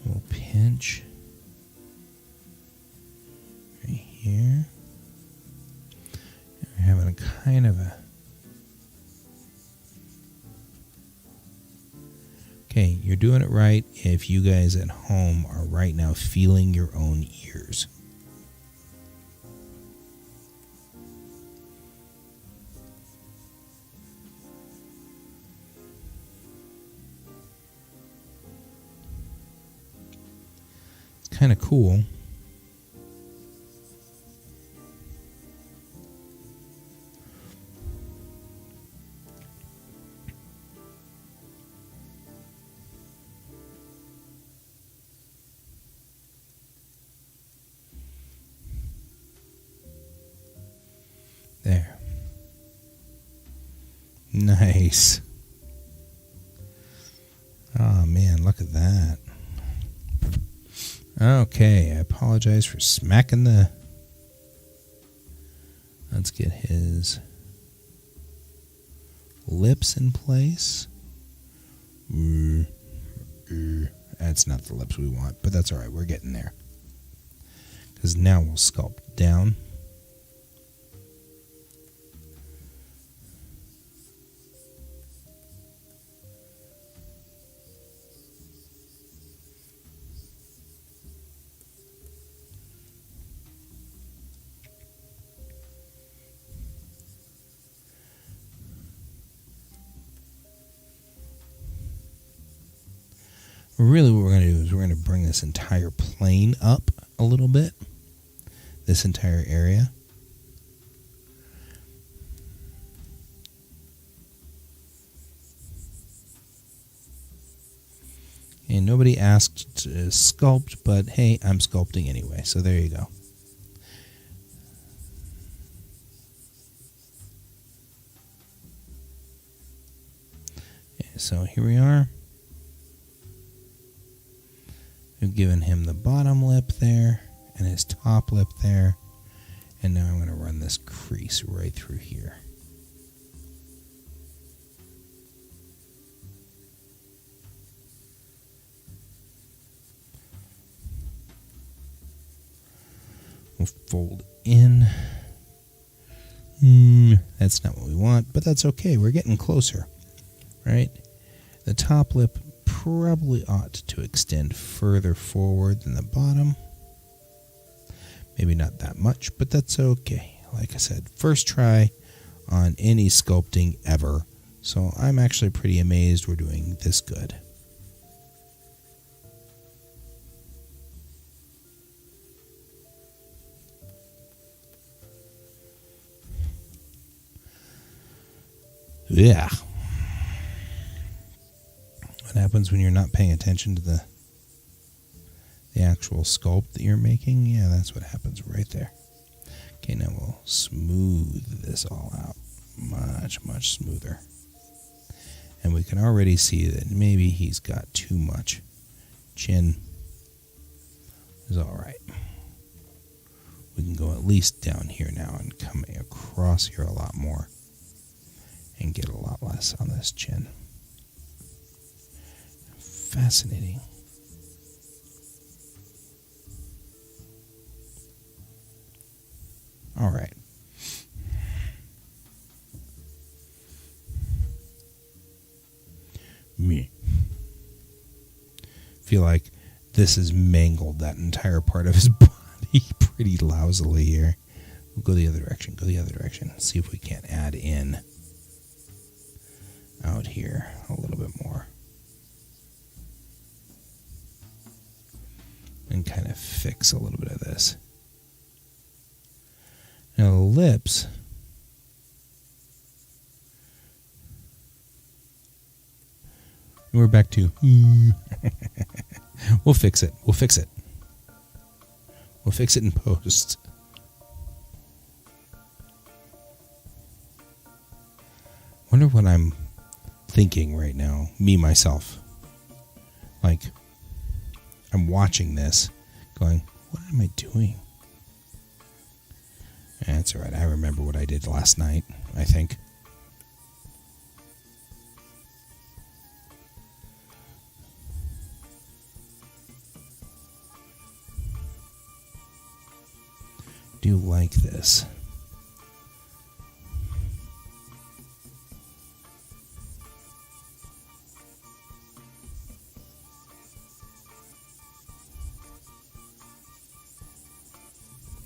We'll pinch right here. We're having a kind of a... Okay, you're doing it right if you guys at home are right now feeling your own ears. It's kind of cool. There. Nice. Oh man, look at that. Okay, I apologize for smacking the... Let's get his lips in place. That's not the lips we want, but that's alright, we're getting there. Because now we'll sculpt down. Really what we're going to do is we're going to bring this entire plane up a little bit. This entire area. And nobody asked to sculpt, but hey, I'm sculpting anyway, so there you go. Okay, so here we are. We've given him the bottom lip there and his top lip there. And now I'm going to run this crease right through here. We'll fold in. That's not what we want, but that's okay. We're getting closer, right? The top lip probably ought to extend further forward than the bottom. Maybe not that much, but that's okay. Like I said, first try on any sculpting ever. So I'm actually pretty amazed we're doing this good. Yeah. What happens when you're not paying attention to the actual sculpt that you're making? Yeah, that's what happens right there. Okay, now we'll smooth this all out. Much, much smoother. And we can already see that maybe he's got too much. Chin is alright. We can go at least down here now and come across here a lot more. And get a lot less on this chin. Fascinating. All right. Me. Feel like this has mangled that entire part of his body pretty lousily here. We'll go the other direction. Go the other direction. See if we can't add in out here a little bit more. And kind of fix a little bit of this. Now the lips. We're back to. We'll fix it. We'll fix it. We'll fix it in post. Wonder what I'm thinking right now, me myself. Like, I'm watching this going, what am I doing? That's all right. I remember what I did last night, I think. Do like this.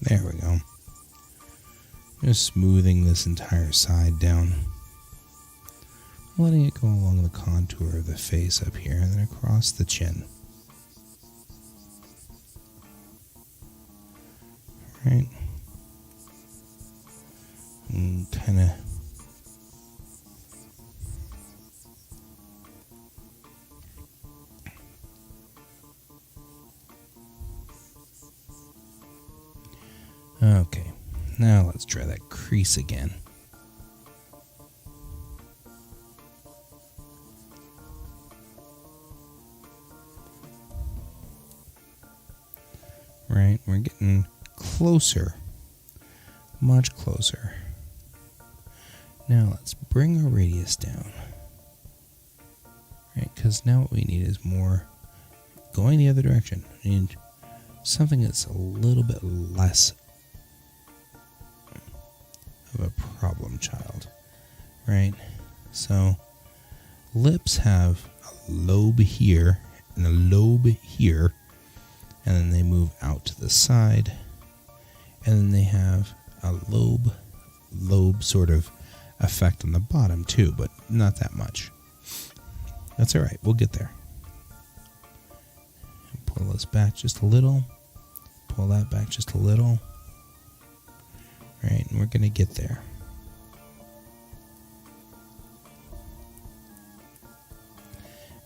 There we go. Just smoothing this entire side down. Letting it go along the contour of the face up here and then across the chin. Right. And kind of okay, now let's try that crease again. Right, we're getting closer, much closer. Now let's bring our radius down. Right, because now what we need is more going the other direction. We need something that's a little bit less of a problem child, right? So lips have a lobe here and a lobe here, and then they move out to the side, and then they have a lobe sort of effect on the bottom too, but not that much. That's all right, we'll get there. Pull this back just a little, pull that back just a little. Right, and we're going to get there.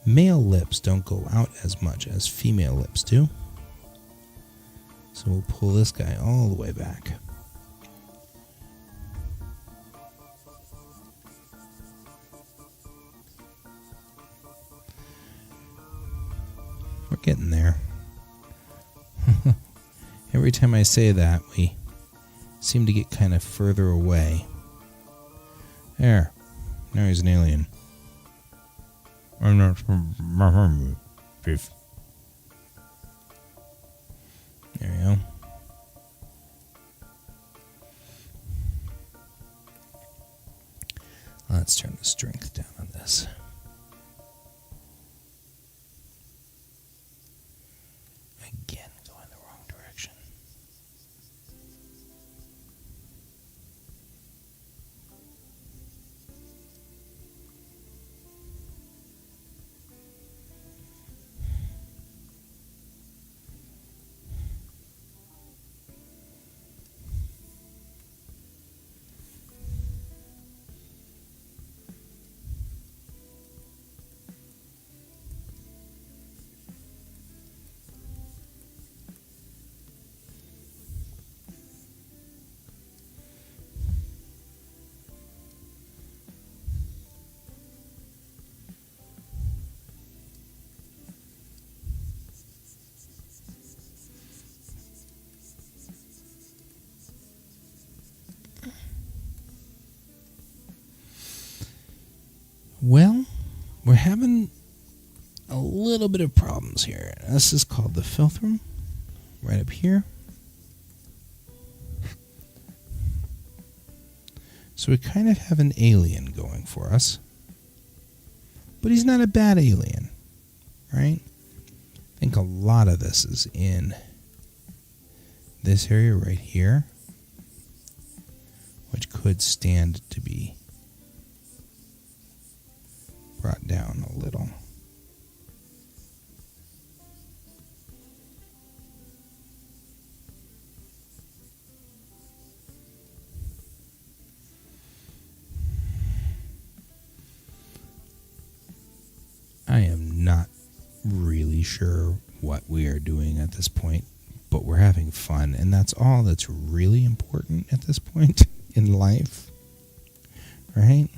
Male lips don't go out as much as female lips do. So we'll pull this guy all the way back. We're getting there. Every time I say that, we seem to get kind of further away. There. Now he's an alien. I'm not from my home. Beef. There we go. Let's turn the strength down on this. Again, going the wrong direction. Well, we're having a little bit of problems here. This is called the Filth Room, right up here. So we kind of have an alien going for us. But he's not a bad alien, right? I think a lot of this is in this area right here, which could stand to be brought down a little. I am not really sure what we are doing at this point, but we're having fun, and that's all that's really important at this point in life, right?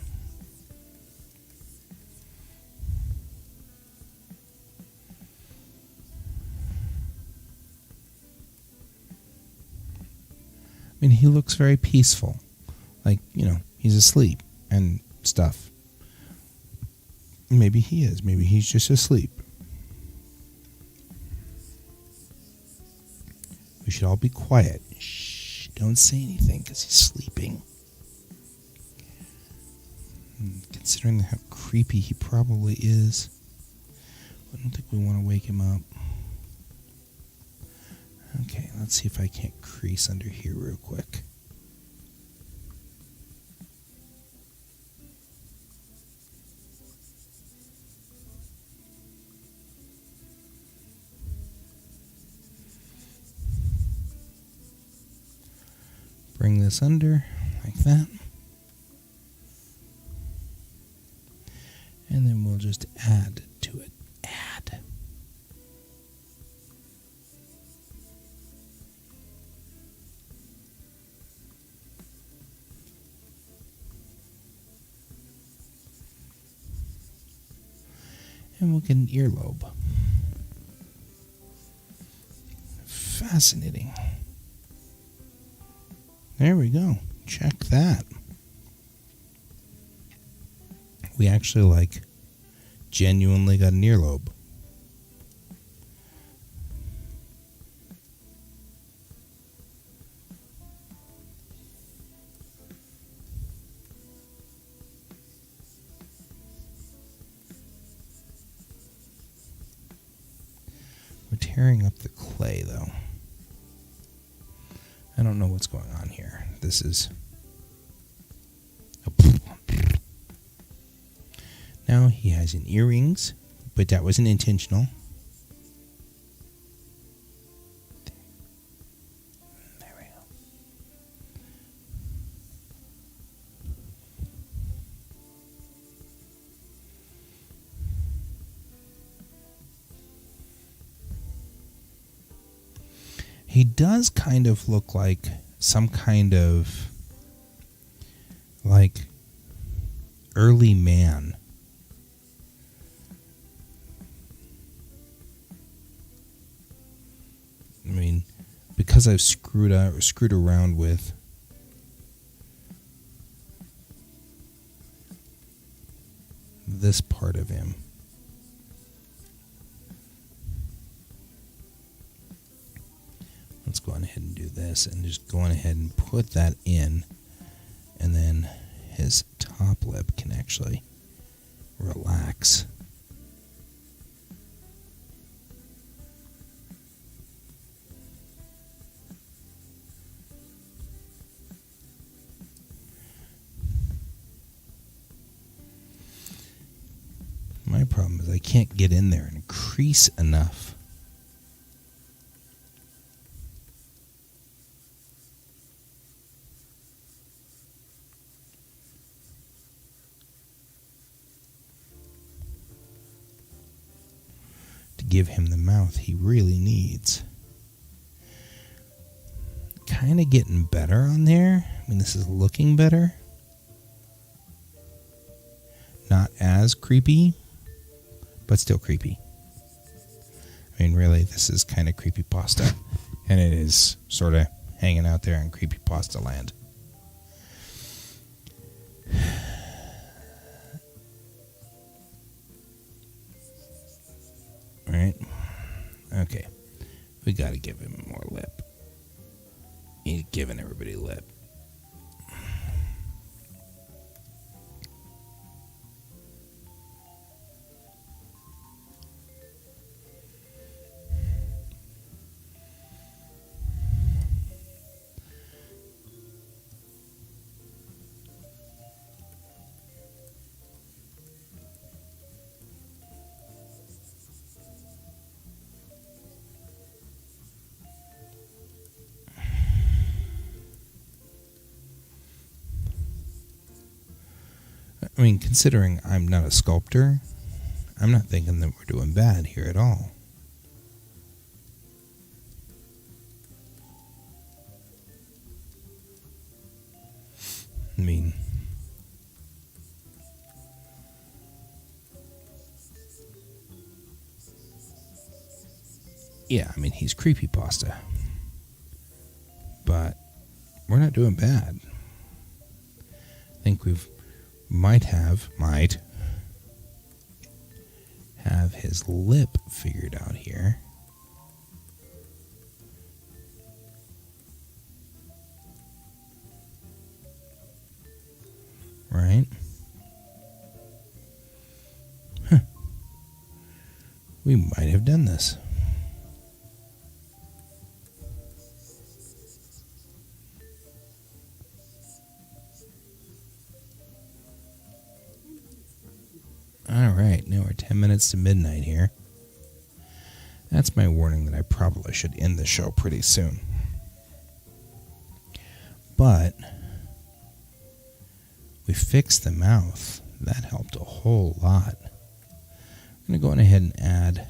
I mean, he looks very peaceful. Like, you know, he's asleep and stuff. Maybe he is. Maybe he's just asleep. We should all be quiet. Shh, don't say anything because he's sleeping. Considering how creepy he probably is, I don't think we want to wake him up. Okay, Let's see if I can't crease under here real quick. Bring this under like that. And then we'll just add to it. Add. And we'll get an earlobe. Fascinating. There we go. Check that. We actually genuinely got an earlobe. We're tearing up the clay though. I don't know what's going on here. This is... Now he has an earrings, but that wasn't intentional. There we go. He does kind of look like some kind of early man. I mean, because I've screwed around with this part of him. Let's go on ahead and do this and just go on ahead and put that in, and then his top lip can actually relax. My problem is I can't get in there and crease enough. To give him the mouth he really needs. Kind of getting better on there. I mean, this is looking better. Not as creepy, but still creepy. I mean, really, this is kind of creepypasta, and it is sort of hanging out there in creepypasta land. All right. Okay. We got to give him more lip. He's giving everybody lip. I mean, considering I'm not a sculptor, I'm not thinking that we're doing bad here at all. I mean, yeah, I mean, he's creepypasta. But we're not doing bad. I think might have his lip figured out here. Right? Huh. We might have done this. right, now we're 10 minutes to midnight here. That's my warning that I probably should end the show pretty soon. But we fixed the mouth. That helped a whole lot. I'm going to go ahead and add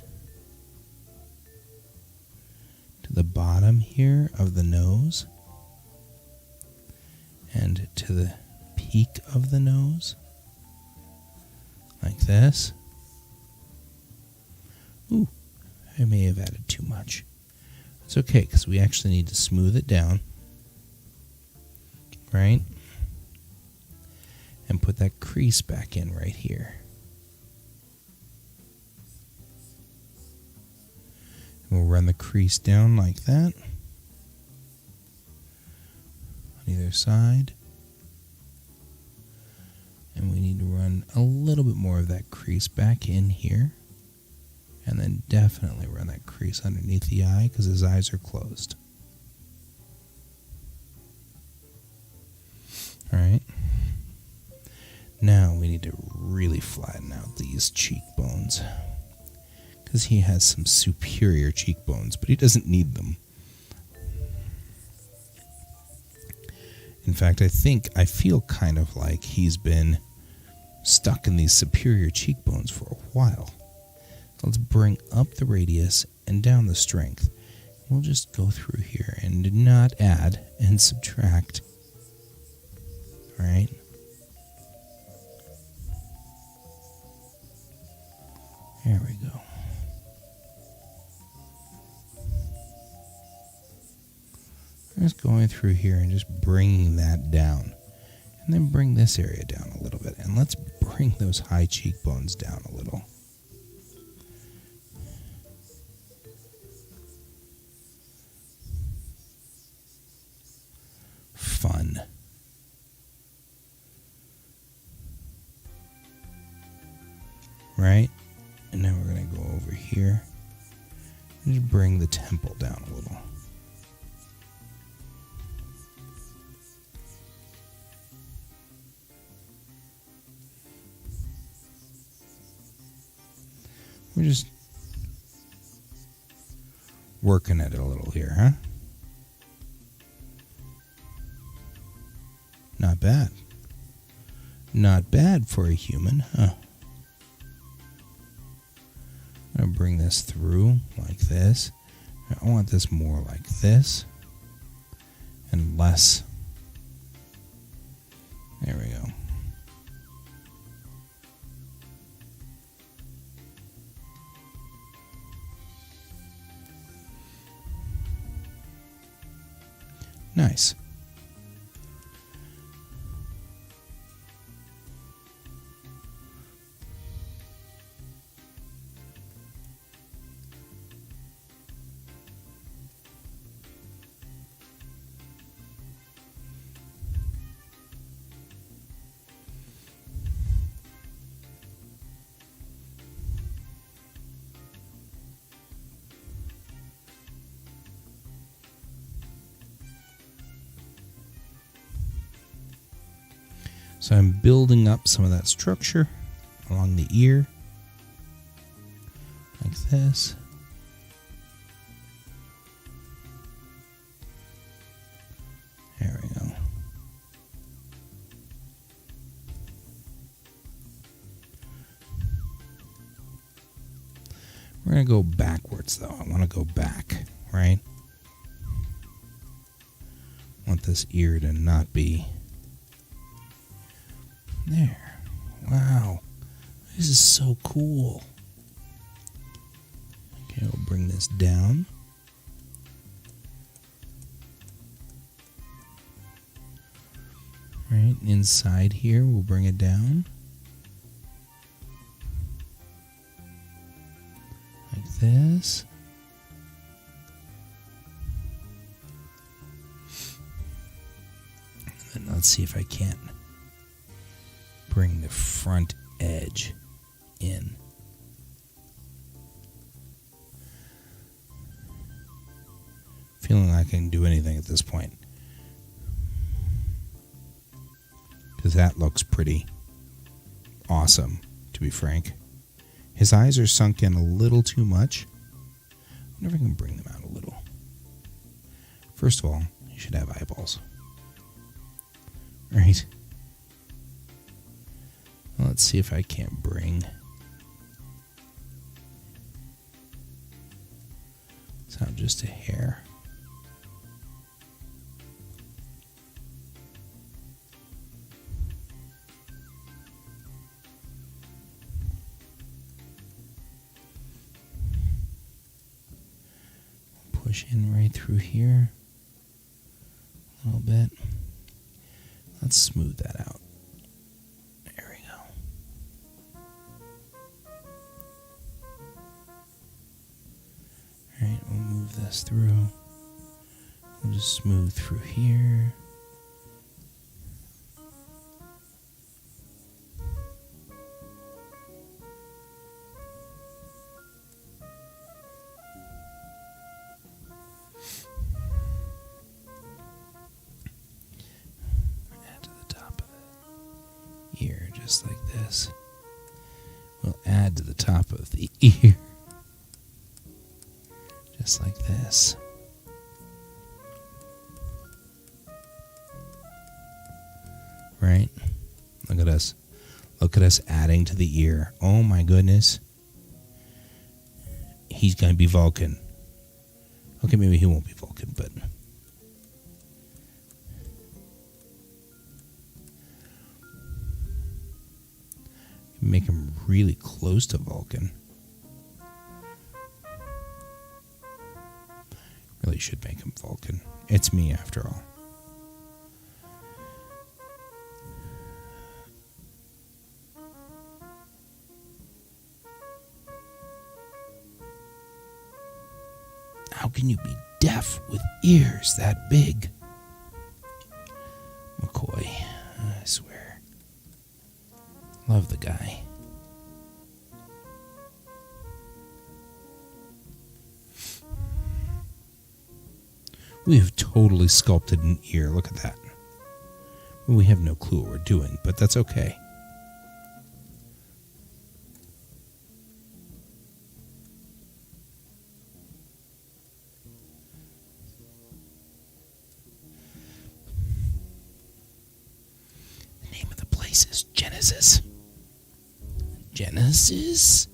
to the bottom here of the nose and to the peak of the nose, like this. Ooh, I may have added too much. It's okay, because we actually need to smooth it down, right? And put that crease back in right here. And we'll run the crease down like that on either side. And we need to run a little bit more of that crease back in here. And then definitely run that crease underneath the eye because his eyes are closed. Alright. Now we need to really flatten out these cheekbones. Because he has some superior cheekbones, but he doesn't need them. In fact, I feel kind of like he's been stuck in these superior cheekbones for a while. Let's bring up the radius and down the strength. We'll just go through here and not add and subtract. All right? There we go. Just going through here and just bringing that down. And then bring this area down a little bit. And let's bring those high cheekbones down a little. Fun. Right? And now we're going to go over here and just bring the temple down a little. We're just working at it a little here, huh? Not bad. Not bad for a human, huh? I'm going to bring this through like this. I want this more like this and less. There we go. Nice. So I'm building up some of that structure along the ear, like this. There we go. We're going to go backwards, though. I want to go back, right? I want this ear to not be... There. Wow. This is so cool. Okay, we'll bring this down. Right, inside here, we'll bring it down. Like this. And then let's see if I can't bring the front edge in. Feeling like I can do anything at this point. Because that looks pretty awesome, to be frank. His eyes are sunk in a little too much. I wonder if I can bring them out a little. First of all, he should have eyeballs. Right? Well, let's see if I can't bring... It's not just a hair. Push in right through here a little bit. Let's smooth that out. There we go. Alright, we'll move this through. We'll just smooth through here. Just like this. We'll add to the top of the ear. Just like this. Right? Look at us. Look at us adding to the ear. Oh my goodness. He's going to be Vulcan. Okay, maybe he won't be Vulcan, but... Make him really close to Vulcan. Really should make him Vulcan. It's me after all. How can you be deaf with ears that big? McCoy, I swear. Love the guy. We have totally sculpted an ear. Look at that. Well, we have no clue what we're doing, but that's okay. The name of the place is Genesis. Genesis?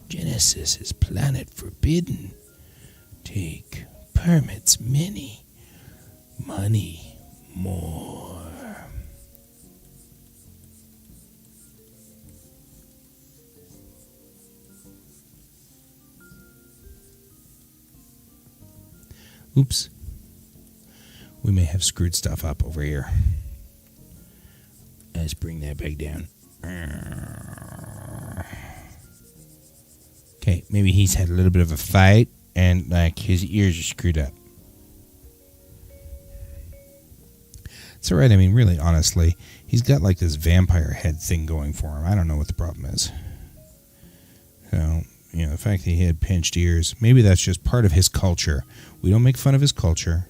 Genesis is planet forbidden. Take permits many, money more. Oops. We may have screwed stuff up over here. Let's bring that back down. Okay, maybe he's had a little bit of a fight and like his ears are screwed up. It's alright, I mean, really, honestly, he's got like this vampire head thing going for him. I don't know what the problem is. So, you know, the fact that he had pinched ears, maybe that's just part of his culture. We don't make fun of his culture.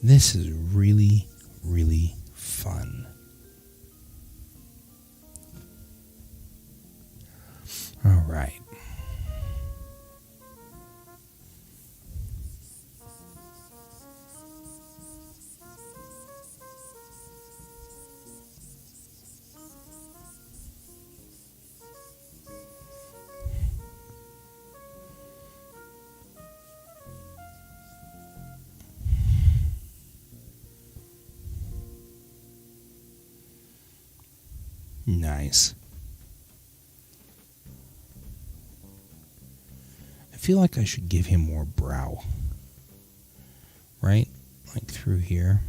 This is really, really fun. All right. Nice. I feel like I should give him more brow. Right? Like through here.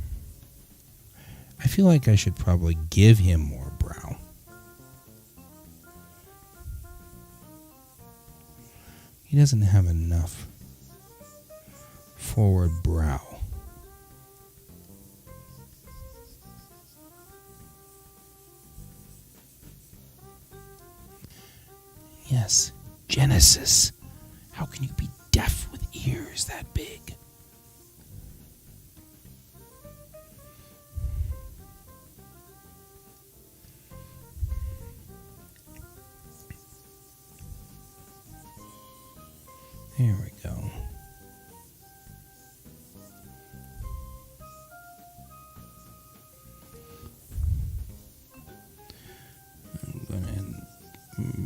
I feel like I should probably give him more brow. He doesn't have enough forward brow. Yes, Genesis. How can you be deaf with ears that big? There we go. I'm gonna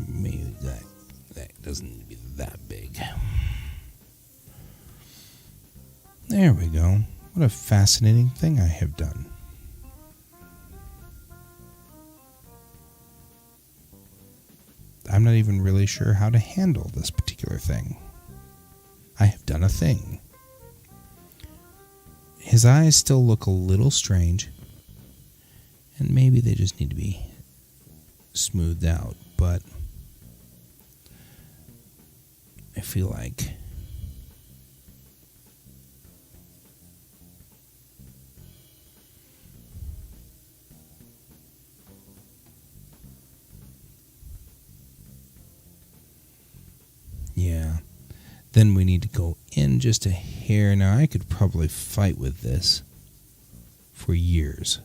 maybe that doesn't need to be that big. There we go. What a fascinating thing I have done. I'm not even really sure how to handle this particular thing. I have done a thing. His eyes still look a little strange, and maybe they just need to be smoothed out, but I feel like yeah. Then we need to go in just a hair. Now, I could probably fight with this for years.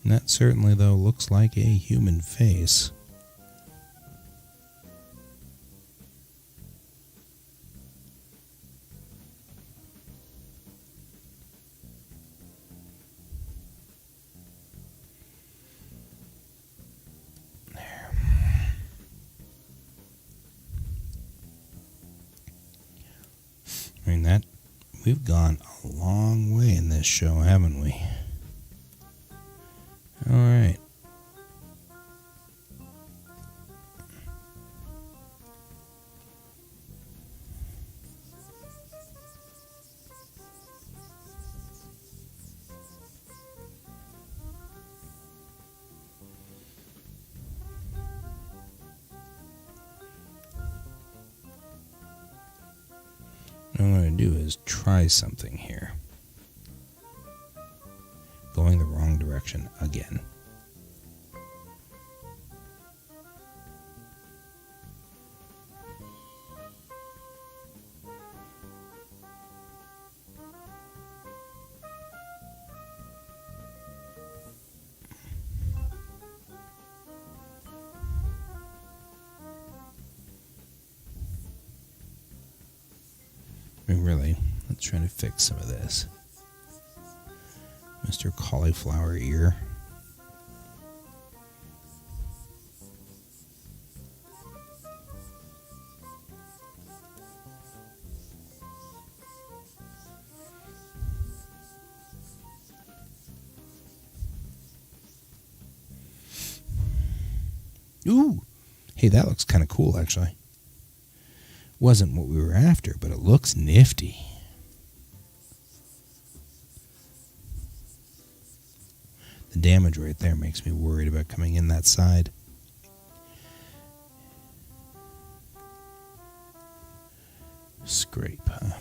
And that certainly, though, looks like a human face. I mean, we've gone a long way in this show, haven't we? All right. What I'm going to do is try something here. Going the wrong direction again. I mean, really, let's try to fix some of this. Mr. Cauliflower Ear. Ooh! Hey, that looks kind of cool, actually. Wasn't what we were after, but it looks nifty. The damage right there makes me worried about coming in that side. Scrape, huh?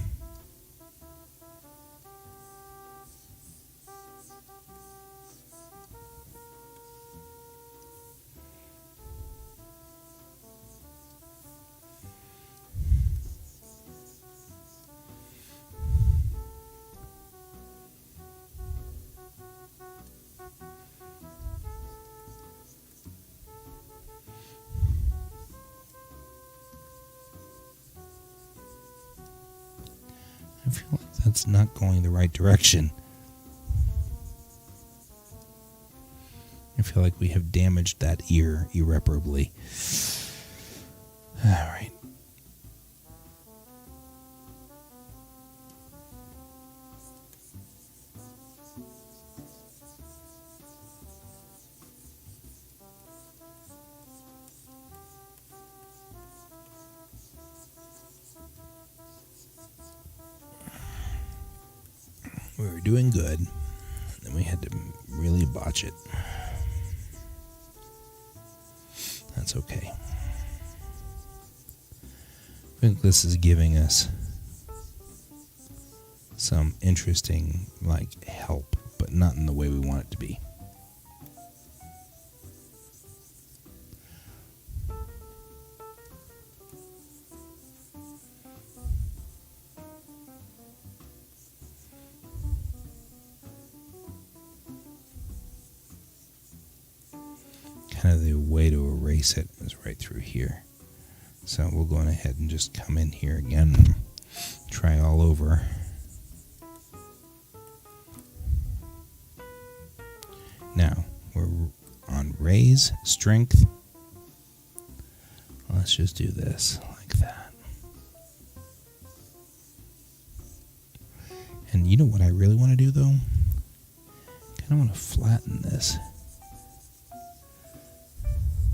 I feel like that's not going the right direction. I feel feel like we have damaged that ear irreparably. All right. We were doing good, and we had to really botch it. That's okay. I think this is giving us some interesting, help, but not in the way we want it to be. Kind of the way to erase it is right through here. So we'll go on ahead and just come in here again and try all over. Now we're on raise strength. Let's just do this like that. And you know what I really want to do though? I kind of want to flatten this.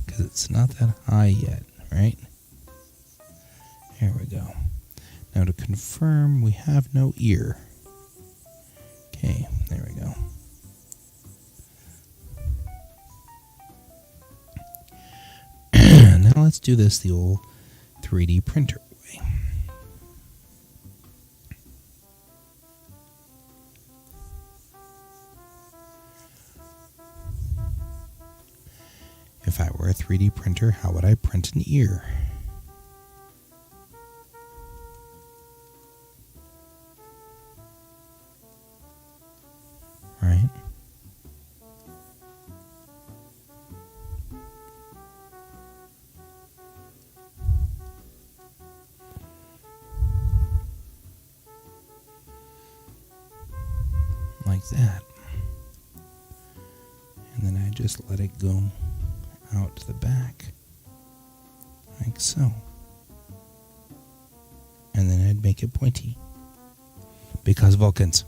Because it's not that high yet, right? Here we go. Now to confirm, we have no ear. Okay, there we go. Now let's do this the old 3D printer way. If I were a 3D printer, how would I print an ear? Right? Like that. And then I just let it go out to the back, like so. And then I'd make it pointy. Because Vulcans.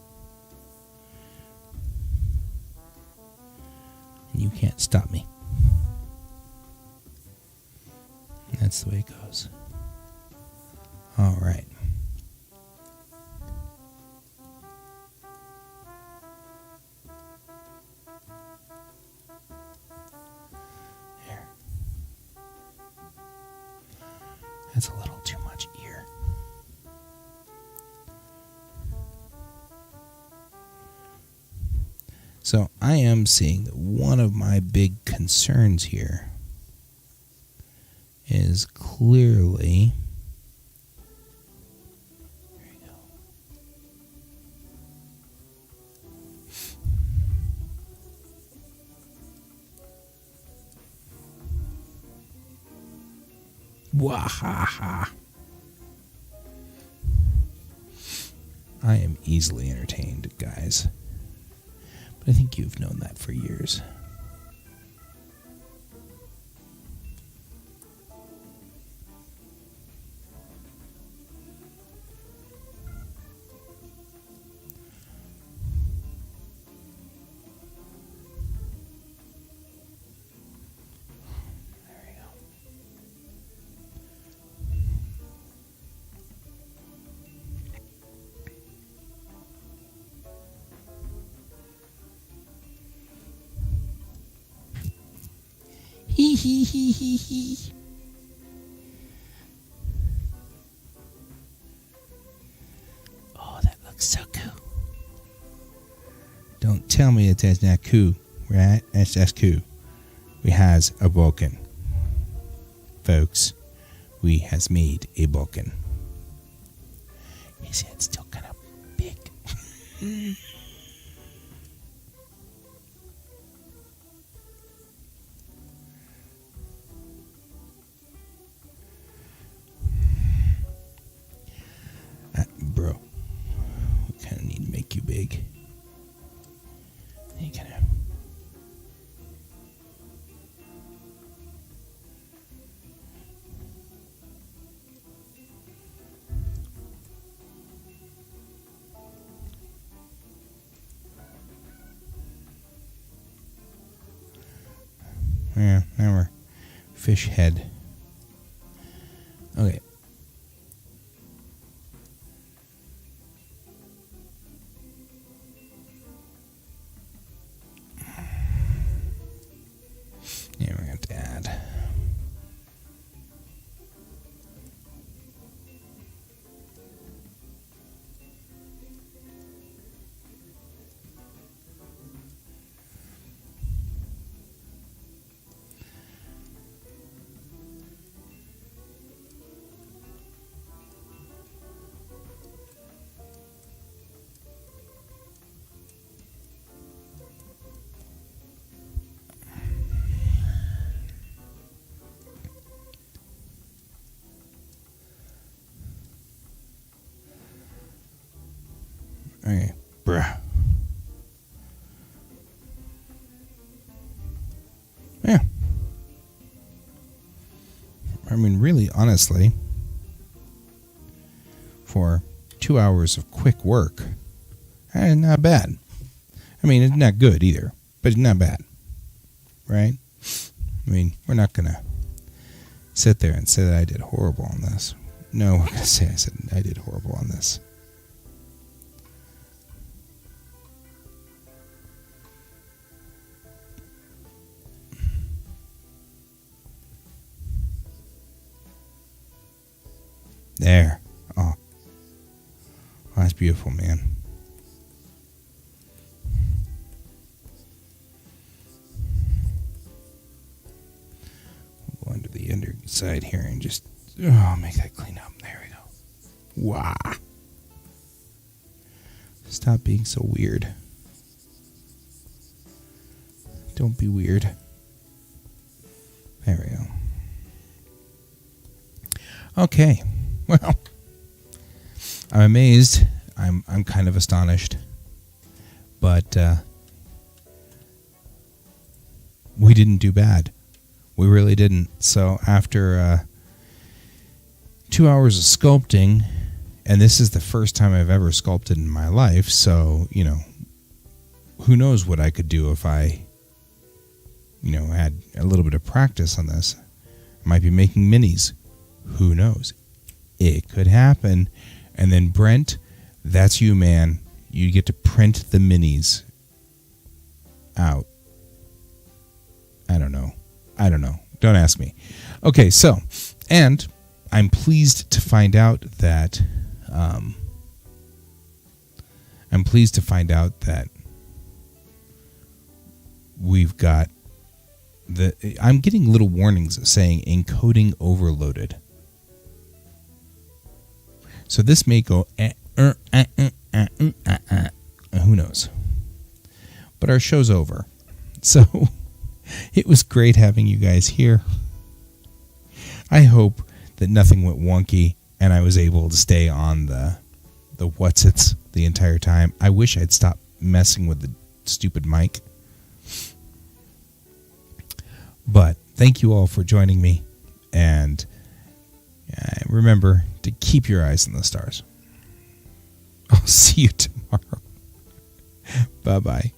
And you can't stop me. That's the way it goes. All right. That's a little too much ear. So I am seeing that one of my big concerns here is clearly... There you go. Wahaha. I am easily entertained, guys. But I think you've known that for years. Hee hee hee hee hee. Oh, that looks so cool. Don't tell me that that's not cool, right? That's cool. We has a Vulcan. Folks, we has made a Vulcan. His head's still kind of big. Bro, we kind of need to make you big. You kind of... Yeah, now we're fish head. Okay. Yeah, we're going to have to add. Okay, bruh. Yeah. I mean, really, honestly, for 2 hours of quick work, not bad. I mean, it's not good either, but it's not bad, right? I mean, we're not going to sit there and say that I did horrible on this. No, we're going to say I did horrible on this. There. Oh, that's beautiful, man. We'll go under the underside here and just make that clean up. There we go. Wow. Stop being so weird. Don't be weird. There we go. Okay. Well, I'm amazed. I'm kind of astonished. But we didn't do bad. We really didn't. So after 2 hours of sculpting, and this is the first time I've ever sculpted in my life, so, who knows what I could do if I, had a little bit of practice on this. I might be making minis. Who knows? It could happen. And then Brent, that's you, man. You get to print the minis out. I don't know. Don't ask me. Okay, so, and I'm pleased to find out that we've got I'm getting little warnings saying encoding overloaded. So this may go, who knows? But our show's over. So it was great having you guys here. I hope that nothing went wonky and I was able to stay on the what's-its the entire time. I wish I'd stopped messing with the stupid mic. But thank you all for joining me. And remember to keep your eyes on the stars. I'll see you tomorrow. Bye-bye.